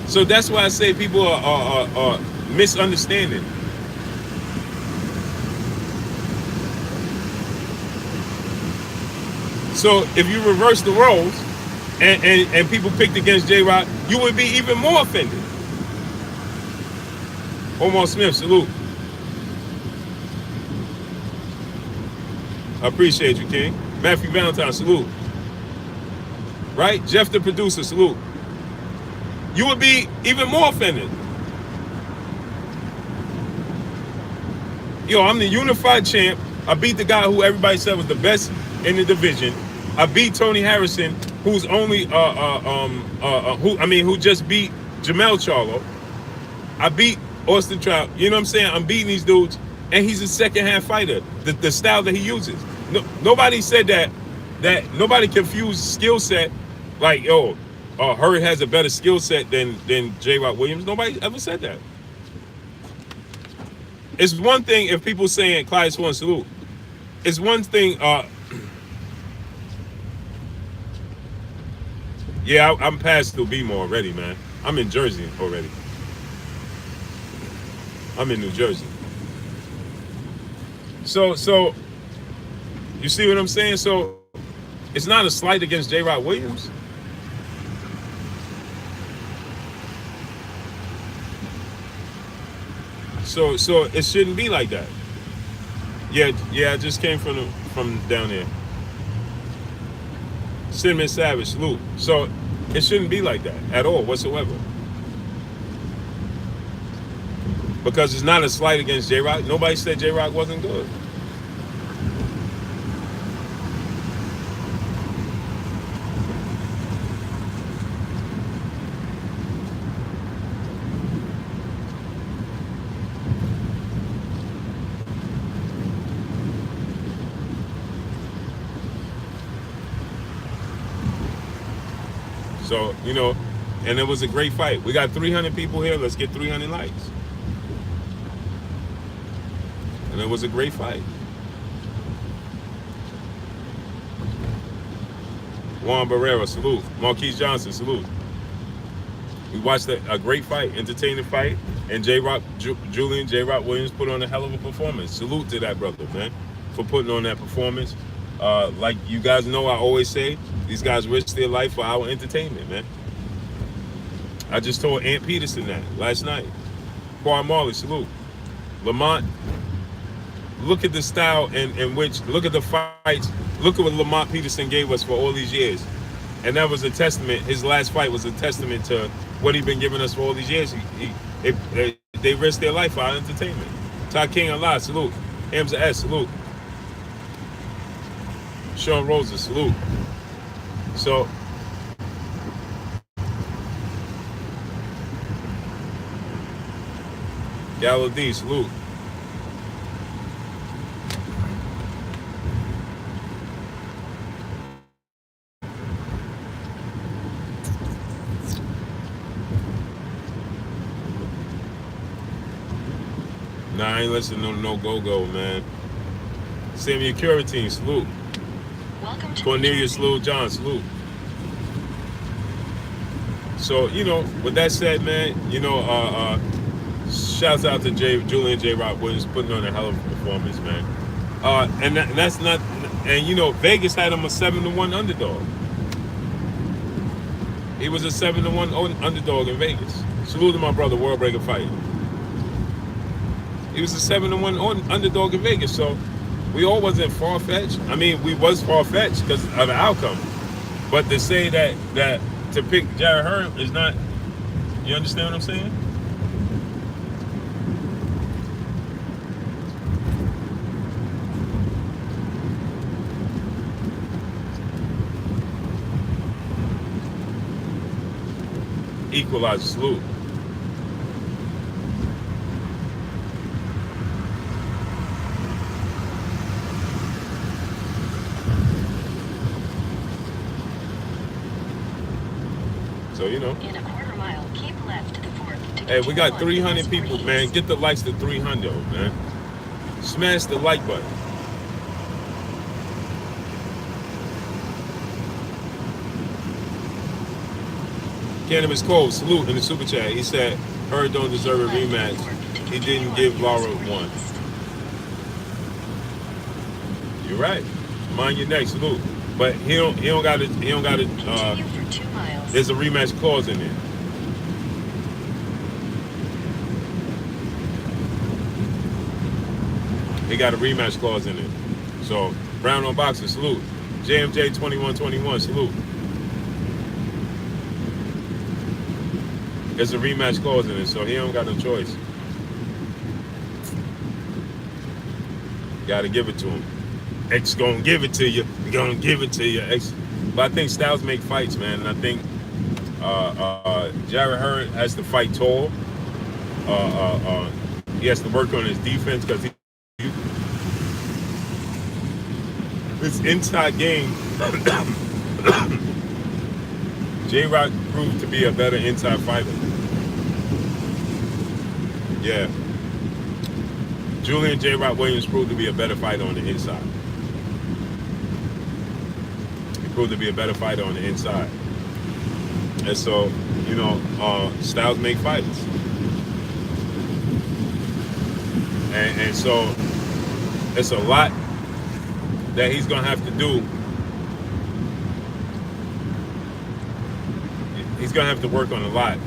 So that's why I say people are misunderstanding. So if you reverse the roles and people picked against J-Rock, you would be even more offended. Omar Smith, salute. I appreciate you, King. Matthew Valentine, salute. Right? Jeff the producer, salute. You would be even more offended. Yo, I'm the unified champ. I beat the guy who everybody said was the best in the division. I beat Tony Harrison, who's only who just beat Jamel Charlo. I beat Austin Trout. You know what I'm saying? I'm beating these dudes, and he's a second hand fighter. The style that he uses. Nobody said that nobody confused skill set. Like, yo, Hurd has a better skill set than J-Rock Williams. Nobody ever said that. It's one thing if people saying Clyde Swan salute. It's one thing. Yeah, I'm past through BMO already, man. I'm in Jersey already. I'm in New Jersey. So you see what I'm saying? So it's not a slight against J-Rock Williams. So it shouldn't be like that. Yeah, I just came from down there. Cinnamon Savage, salute. So it shouldn't be like that at all whatsoever. Because it's not a slight against J-Rock. Nobody said J-Rock wasn't good. So, you know, and it was a great fight. We got 300 people here. Let's get 300 likes. And it was a great fight. Juan Barrera, salute. Marquise Johnson, salute. We watched a great fight, entertaining fight, and Julian J-Rock Williams put on a hell of a performance. Salute to that brother, man, for putting on that performance. Like you guys know, I always say, these guys risk their life for our entertainment, man. I just told Ant Peterson that last night. Quan Marley, salute. Lamont, look at the style in which, look at the fights, look at what Lamont Peterson gave us for all these years. And that was a testament, his last fight was a testament to what he'd been giving us for all these years. They risked their life for our entertainment. Ty King Allah, salute. Hamza S, salute. Sean Rosa, salute. So, Gallo D, salute. Nah, I ain't listening to no go-go, man. Samuel Curatine, salute. Welcome to Cornelius New Jersey. Lou John, salute. So, with that said, man, shouts out to Julian J. Rock Williams putting on a hell of a performance, man. And that's not, and Vegas had him a 7-1 underdog. He was a 7-1 underdog in Vegas. Salute to my brother, World Breaker Fight. He was a 7-1 underdog in Vegas, so we all wasn't far-fetched. I mean, we was far-fetched because of the outcome. But to say that to pick Jarrett Hurd is not, you understand what I'm saying? Equalizer, salute. So, In a quarter mile, keep left to the fork. Hey, we got 300 people, man. Get the likes to 300, man. Smash the like button. Cannabis Cole, salute in the super chat. He said, Hurd don't deserve a rematch. He didn't give Lara one. You're right. Mind your neck, salute. But he don't gotta Continue for 2 miles. there's a rematch clause in there. He got a rematch clause in it. So Brown on Boxer, salute. JMJ 2121, salute. There's a rematch clause in it, so he don't got no choice. Gotta give it to him. X gonna give it to you. We gonna give it to you. X. But I think styles make fights, man. And I think Jarrett Hurd has to fight tall. He has to work on his defense because this inside game. J-Rock proved to be a better inside fighter. Yeah. Julian J-Rock Williams proved to be a better fighter on the inside. He proved to be a better fighter on the inside. And so, styles make fights. And so, it's a lot that he's going to have to do. He's going to have to work on a lot.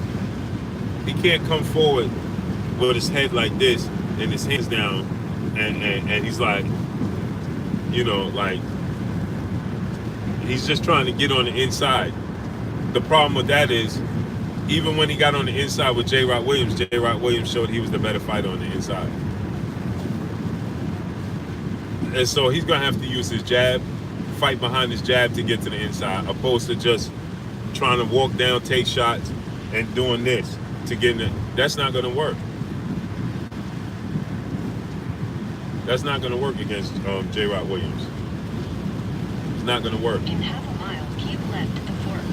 He can't come forward with his head like this and his hands down and he's like, he's just trying to get on the inside. The problem with that is, even when he got on the inside with J-Rock Williams showed he was the better fighter on the inside. And so he's going to have to use his jab, fight behind his jab to get to the inside, opposed to just trying to walk down, take shots, and doing this to get in it. That's not going to work. That's not going to work against J-Rock Williams. It's not going to work. In half a mile, keep left at the fork.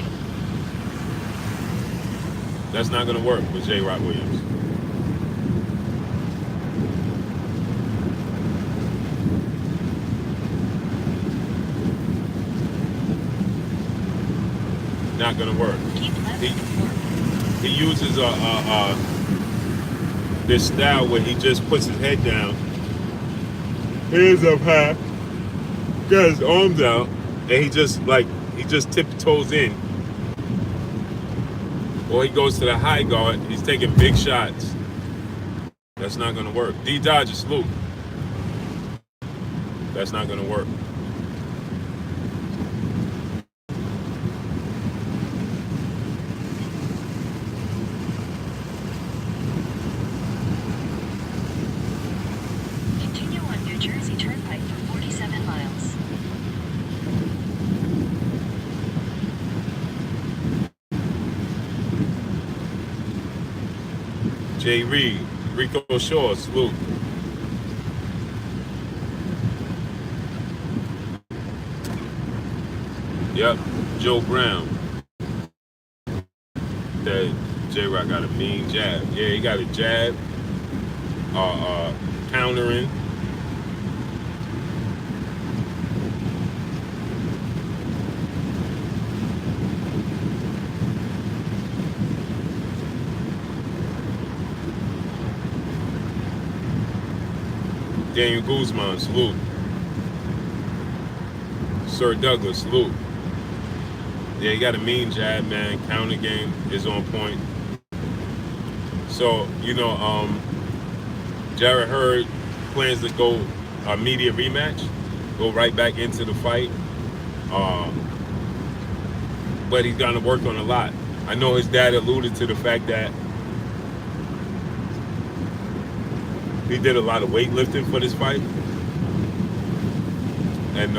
That's not going to work with J-Rock Williams. Not going to work. He uses this style where he just puts his head down, hands up high, got his arms out, and he just tiptoes in. Or he goes to the high guard, he's taking big shots. That's not going to work. D Dodger, salute. That's not going to work. Continue on New Jersey Turnpike for 47 miles. Jay Reed, Rico Shaw, salute. Yep, Joe Brown. That J-Rock got a mean jab. Yeah, he got a jab. Countering. Daniel Guzman, salute. Sir Douglas, salute. Yeah, he got a mean jab, man. Counter game is on point. So, Jarrett Hurd plans to go immediate rematch, go right back into the fight. But he's got to work on a lot. I know his dad alluded to the fact that he did a lot of weightlifting for this fight. And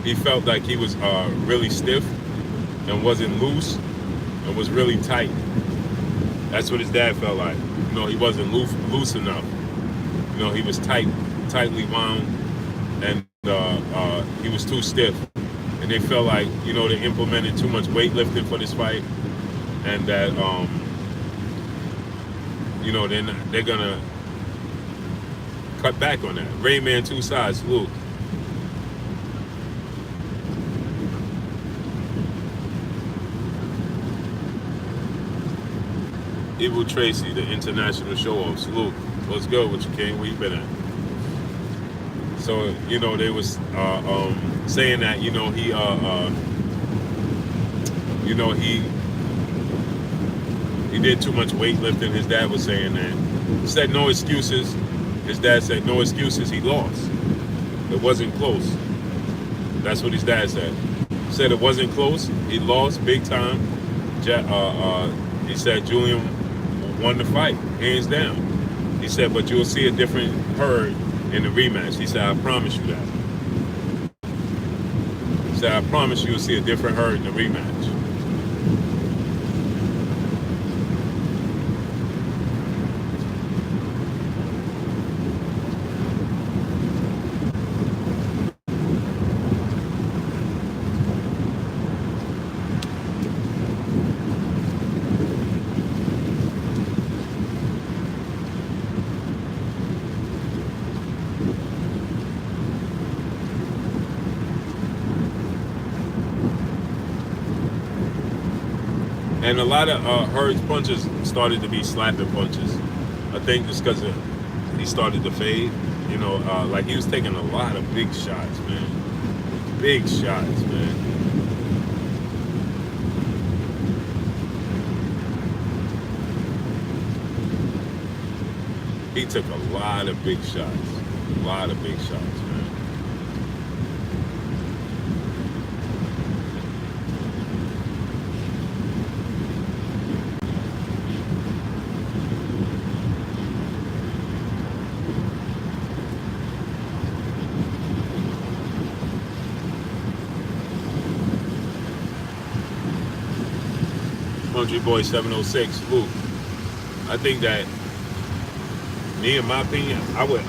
he felt like he was really stiff and wasn't loose and was really tight. That's what his dad felt like. He wasn't loose enough. He was tightly wound, and he was too stiff. And they felt like, they implemented too much weightlifting for this fight, and that, they're gonna cut back on that. Rayman, two sides, salute. Evil Tracy, the international show-off, salute. What's good with you, King? Where you been at? So, they was saying that, he did too much weightlifting. His dad was saying that. He said no excuses. His dad said no excuses. He lost. It wasn't close. That's what his dad said. He said it wasn't close. He lost big time. He said Julian won the fight, hands down. He said, but you'll see a different Hurd in the rematch. He said, I promise you that. He said, I promise you'll see a different Hurd in the rematch. And a lot of Hurd's punches started to be slapping punches. I think just because he started to fade. Like he was taking a lot of big shots, man. Big shots, man. He took a lot of big shots. A lot of big shots, man. Country Boy 706, Luke. I think that me, in my opinion, I would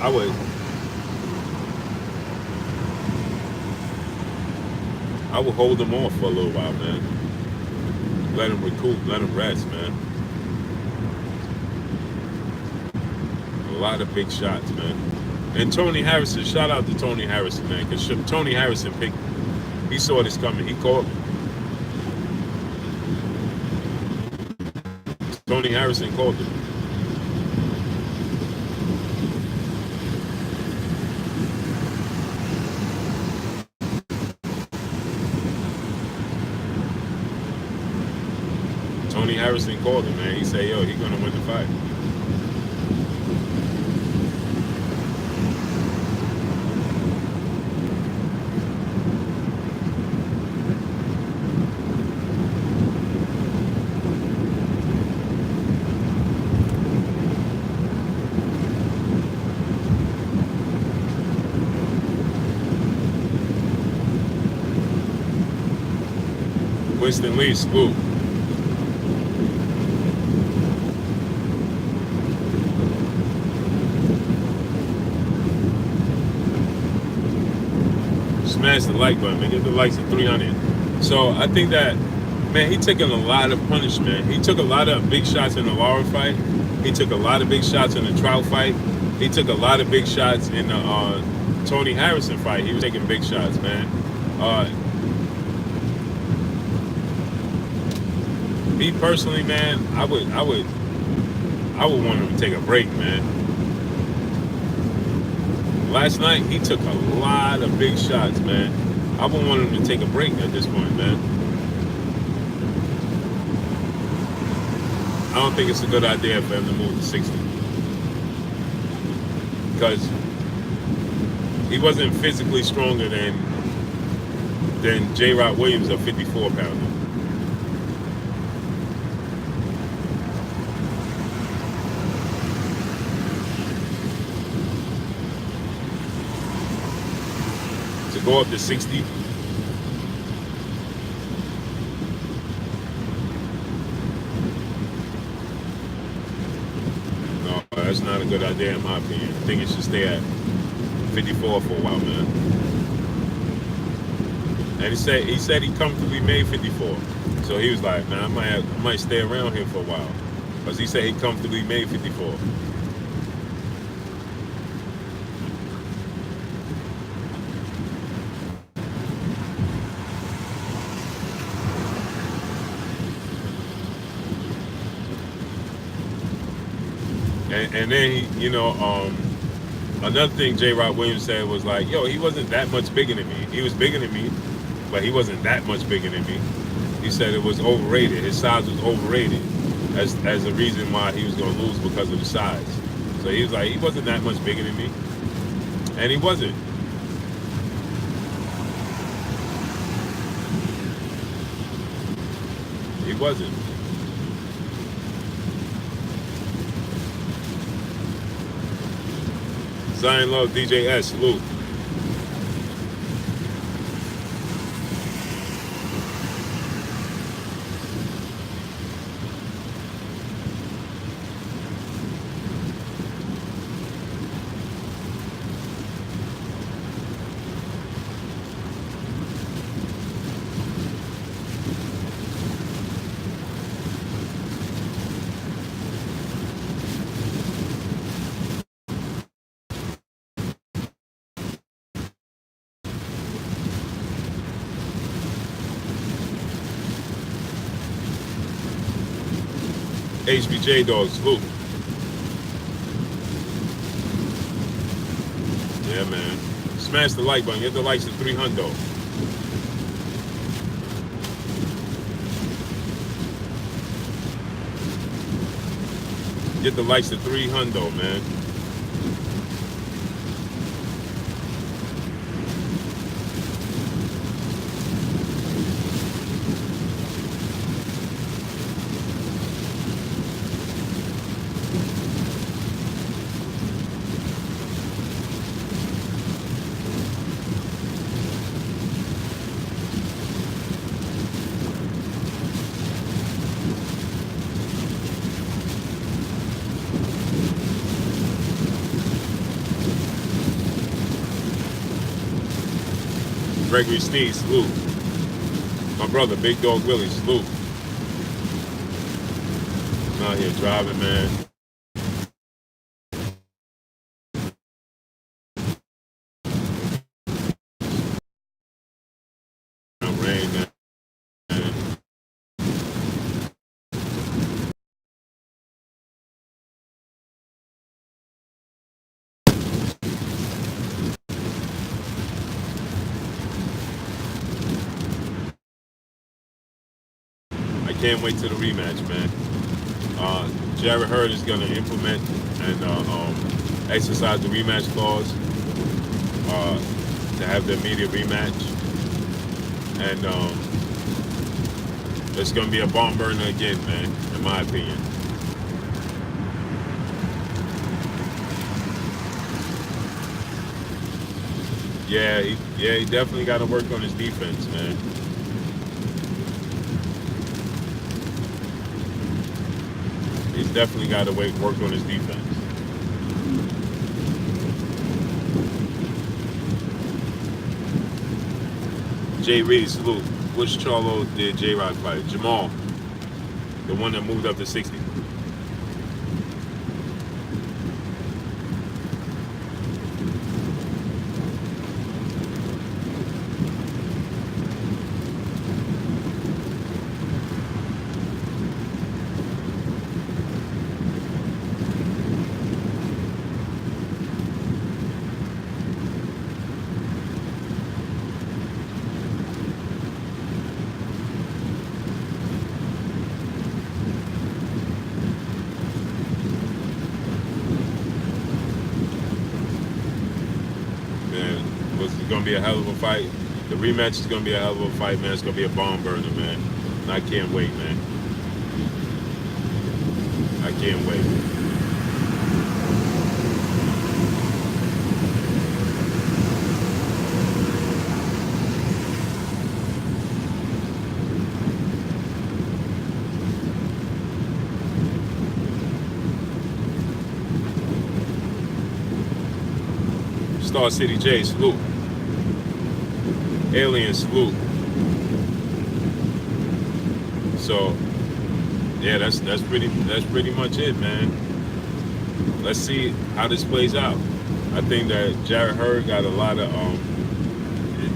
hold them off for a little while, man. Let them recoup, let them rest, man. A lot of big shots, man. And Tony Harrison, shout out to Tony Harrison, man, because Tony Harrison he saw this coming. He called me. Tony Harrison called it. Tony Harrison called him, man. He said, yo, he's gonna win the fight. Winston Lee, Spook. Smash the like button, man. Get the likes at 300. So I think that, man, he taking a lot of punishment. He took a lot of big shots in the Lara fight. He took a lot of big shots in the Trout fight. He took a lot of big shots in the Tony Harrison fight. He was taking big shots, man. Me personally, man, I would want him to take a break, man. Last night, he took a lot of big shots, man. I wouldn't want him to take a break at this point, man. I don't think it's a good idea for him to move to 60. Because he wasn't physically stronger than Jarrett Williams, a 54-pounder. Go up to 60. No, that's not a good idea in my opinion. I think it should stay at 54 for a while, man. And he said he comfortably made 54. So he was like, man, I might stay around here for a while. Because he said he comfortably made 54. And then, another thing Jarrett Williams said was like, yo, he wasn't that much bigger than me. He was bigger than me, but he wasn't that much bigger than me. He said it was overrated. His size was overrated as a reason why he was going to lose because of the size. So he was like, he wasn't that much bigger than me. And he wasn't. He wasn't. Zion Love, DJ S, salute. HBJ dog, salute. Yeah, man. Smash the like button. Get the likes to 300. Get the likes to 300, man. Gregory Sneeze, salute. My brother, Big Dog Willie, salute. I'm out here driving, man. Rain, man. Can't wait to the rematch, man. Jarrett Hurd is going to implement and exercise the rematch clause to have the immediate rematch. And it's going to be a barn burner again, man, in my opinion. Yeah, he definitely got to work on his defense, man. He's definitely got to work on his defense. Jay Reed, salute. Which Charlo did J-Rock fight? Jamal, the one that moved up to 60. It's gonna be a hell of a fight. The rematch is gonna be a hell of a fight, man. It's gonna be a bomb burner, man. And I can't wait, man. I can't wait. Star City J, salute. Alien, salute. So, yeah, that's pretty much it, man. Let's see how this plays out. I think that Jarrett Hurd got a lot of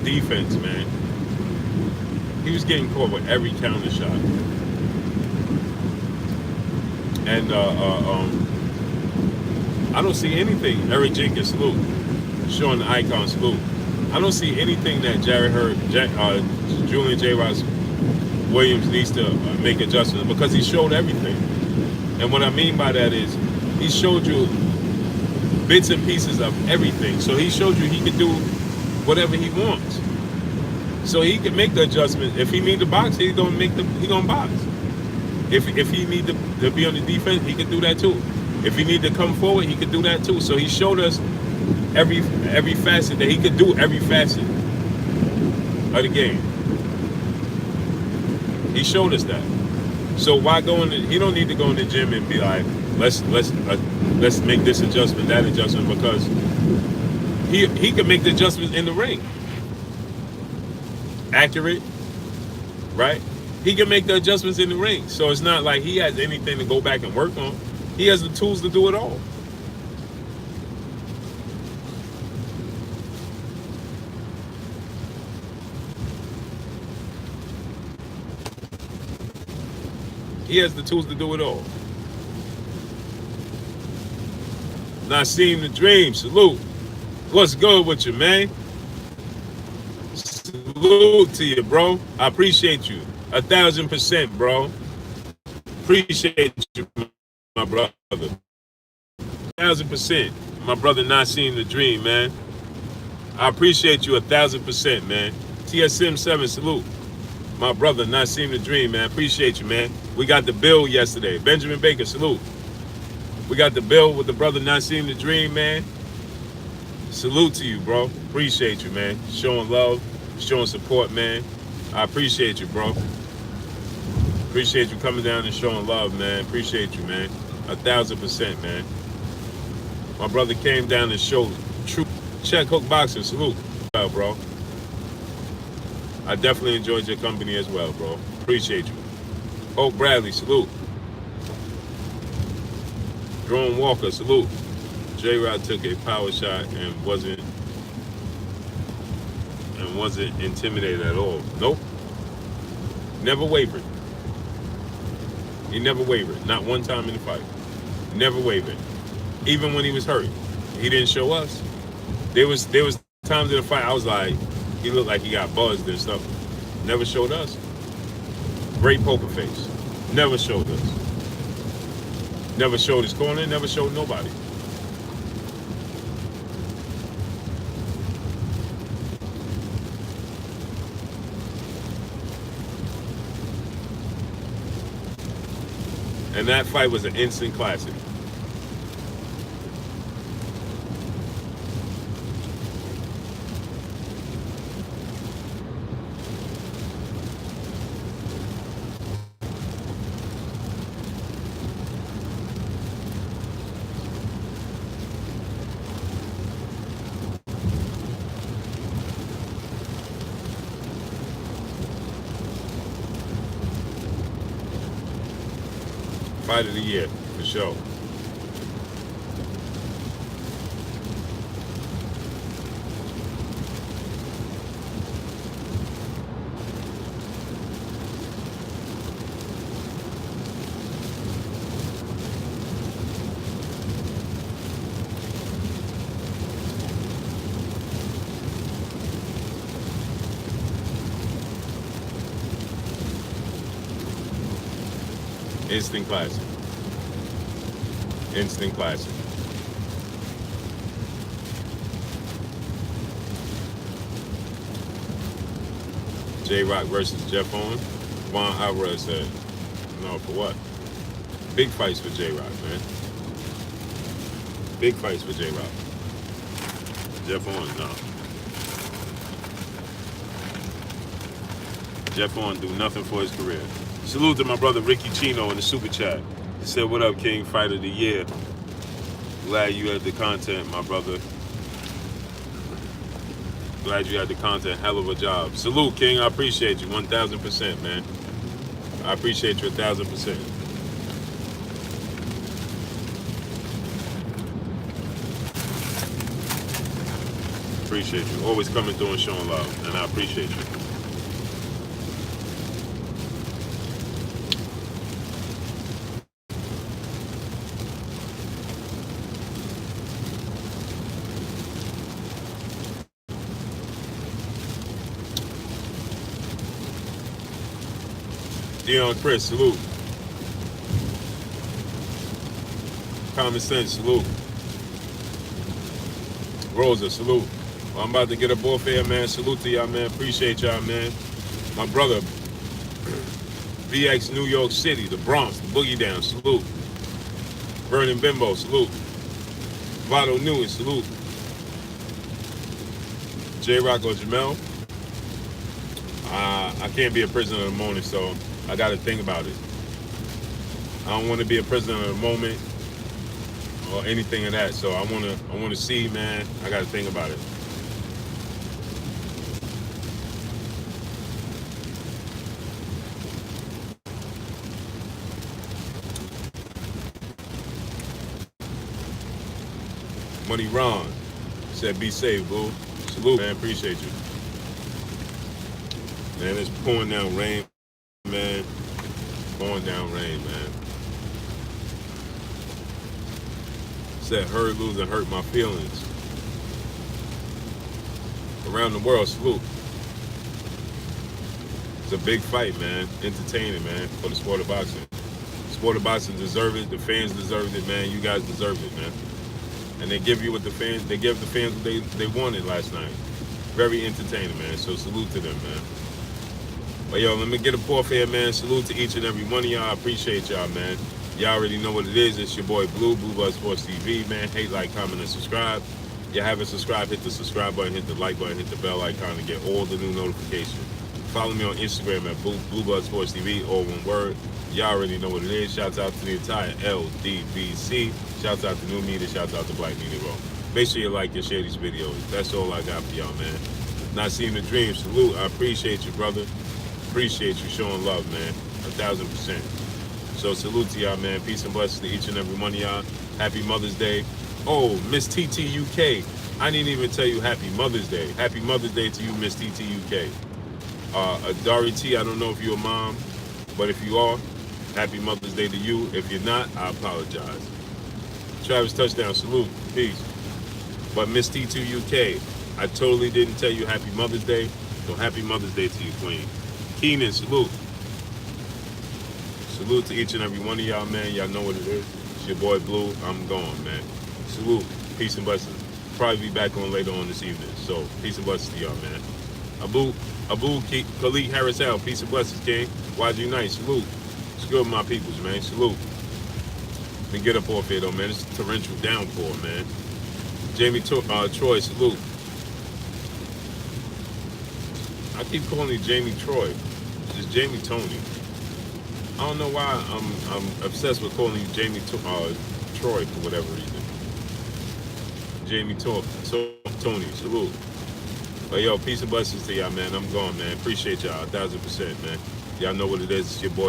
defense, man. He was getting caught with every counter shot, and I don't see anything. Eric Jenkins, salute. Showing the icon, salute. I don't see anything that Jarrett Hurd, Julian Williams needs to make adjustments, because he showed everything. And what I mean by that is he showed you bits and pieces of everything. So he showed you he can do whatever he wants. So he can make the adjustment. If he need to box, he gonna box. If he need to be on the defense, he can do that too. If he need to come forward, he can do that too. So he showed us every facet that he could do, every facet of the game. He showed us that. So why go in? He don't need to go in the gym and be like, let's make this adjustment, that adjustment, because he can make the adjustments in the ring. Accurate, right? He can make the adjustments in the ring. So it's not like he has anything to go back and work on. He has the tools to do it all. He has the tools to do it all. Naseem the Dream, salute. What's good with you, man? Salute to you, bro. I appreciate you 1,000%, bro. Appreciate you, my brother. 1,000%, my brother Naseem the Dream, man. I appreciate you 1,000%, man. TSM7, salute. My brother Naseem the Dream, man. Appreciate you, man. We got the bill yesterday. Benjamin Baker, salute. We got the bill with the brother Naseem the Dream, man. Salute to you, bro. Appreciate you, man. Showing love, showing support, man. I appreciate you, bro. Appreciate you coming down and showing love, man. Appreciate you, man. 1,000%, man. My brother came down and showed true check hook boxing. Salute, well, bro. I definitely enjoyed your company as well, bro. Appreciate you. Hope Bradley, salute. Drone Walker, salute. J-Rod took a power shot and wasn't intimidated at all. Nope. Never wavered. He never wavered. Not one time in the fight. Never wavered. Even when he was hurt. He didn't show us. There was times in the fight I was like, he looked like he got buzzed and stuff. Never showed us. Great poker face. Never showed us. Never showed his corner. Never showed nobody. And that fight was an instant classic. Fight of the year, for sure. Instant classic. Instant classic. J-Rock versus Jeff Owen. Juan Alvarez said, no, for what? Big fights for J-Rock, man. Big fights for J-Rock. Jeff Owen, no. Jeff Owen do nothing for his career. Salute to my brother Ricky Chino in the super chat. He said, what up, King? Fight of the year. Glad you had the content, my brother. Glad you had the content. Hell of a job. Salute, King. I appreciate you 1,000%, man. I appreciate you 1,000%. Appreciate you. Always coming through and showing love, and I appreciate you. Dion Chris, salute. Common sense, salute. Rosa, salute. Well, I'm about to get up off here, man. Salute to y'all, man. Appreciate y'all, man. My brother, VX New York City, the Bronx, the Boogie Down, salute. Vernon Bimbo, salute. Vado Newey, salute. J-Rock or Jamel. I can't be a prisoner of the moment, so I got to think about it. I don't want to be a prisoner of the moment or anything of that. So I want to see, man. I got to think about it. Money Ron said, "Be safe, boo." Salute, man. Appreciate you. Man, it's pouring down rain, man. Pouring down rain, man. Said Hurd losing hurt my feelings. Around the world, salute. It's a big fight, man. Entertaining, man, for the sport of boxing. The sport of boxing deserve it. The fans deserved it, man. You guys deserved it, man. And they give you what they give the fans what they wanted last night. Very entertaining, man. So salute to them, man. But yo, let me get a pour for here, man. Salute to each and every one of y'all. I appreciate y'all, man. Y'all already know what it is. It's your boy Blue Blood Sports TV, man. Hate, like, comment, and subscribe. If you haven't subscribed, hit the subscribe button, hit the like button, hit the bell icon to get all the new notifications. Follow me on Instagram at Blue Blood Sports TV, all one word. Y'all already know what it is. Shouts out to the entire LDBC. Shouts out to New Media. Shouts out to Black Media Row. Make sure you like and share these videos. That's all I got for y'all, man. Not seeing the dream. Salute. I appreciate you, brother. Appreciate you showing love, man. 1,000%. So salute to y'all, man. Peace and blessings to each and every one of y'all. Happy Mother's Day. Oh, Miss TTUK. I didn't even tell you Happy Mother's Day. Happy Mother's Day to you, Miss TTUK. Dari T, I don't know if you're a mom, but if you are, Happy Mother's Day to you. If you're not, I apologize. Travis Touchdown, salute. Peace. But Miss T2UK, I totally didn't tell you Happy Mother's Day, so Happy Mother's Day to you, Queen. Keenan, salute. Salute to each and every one of y'all, man. Y'all know what it is. It's your boy Blue. I'm gone, man. Salute. Peace and blessings. Probably be back on later on this evening. So peace and blessings to y'all, man. Abu Khalid Harris L. Peace and blessings, King. YG Knight, salute. It's good with my peoples, man. Salute. Let me get up off here, though, man. It's a torrential downpour, man. Jamie Troy, salute. I keep calling you Jamie Troy. It's Jamie Tony. I don't know why I'm obsessed with calling you Jamie Troy for whatever reason. Jamie Tony, salute. But yo, peace and blessings to y'all, man. I'm gone, man. Appreciate y'all 1,000%, man. Y'all know what it is. It's your boy.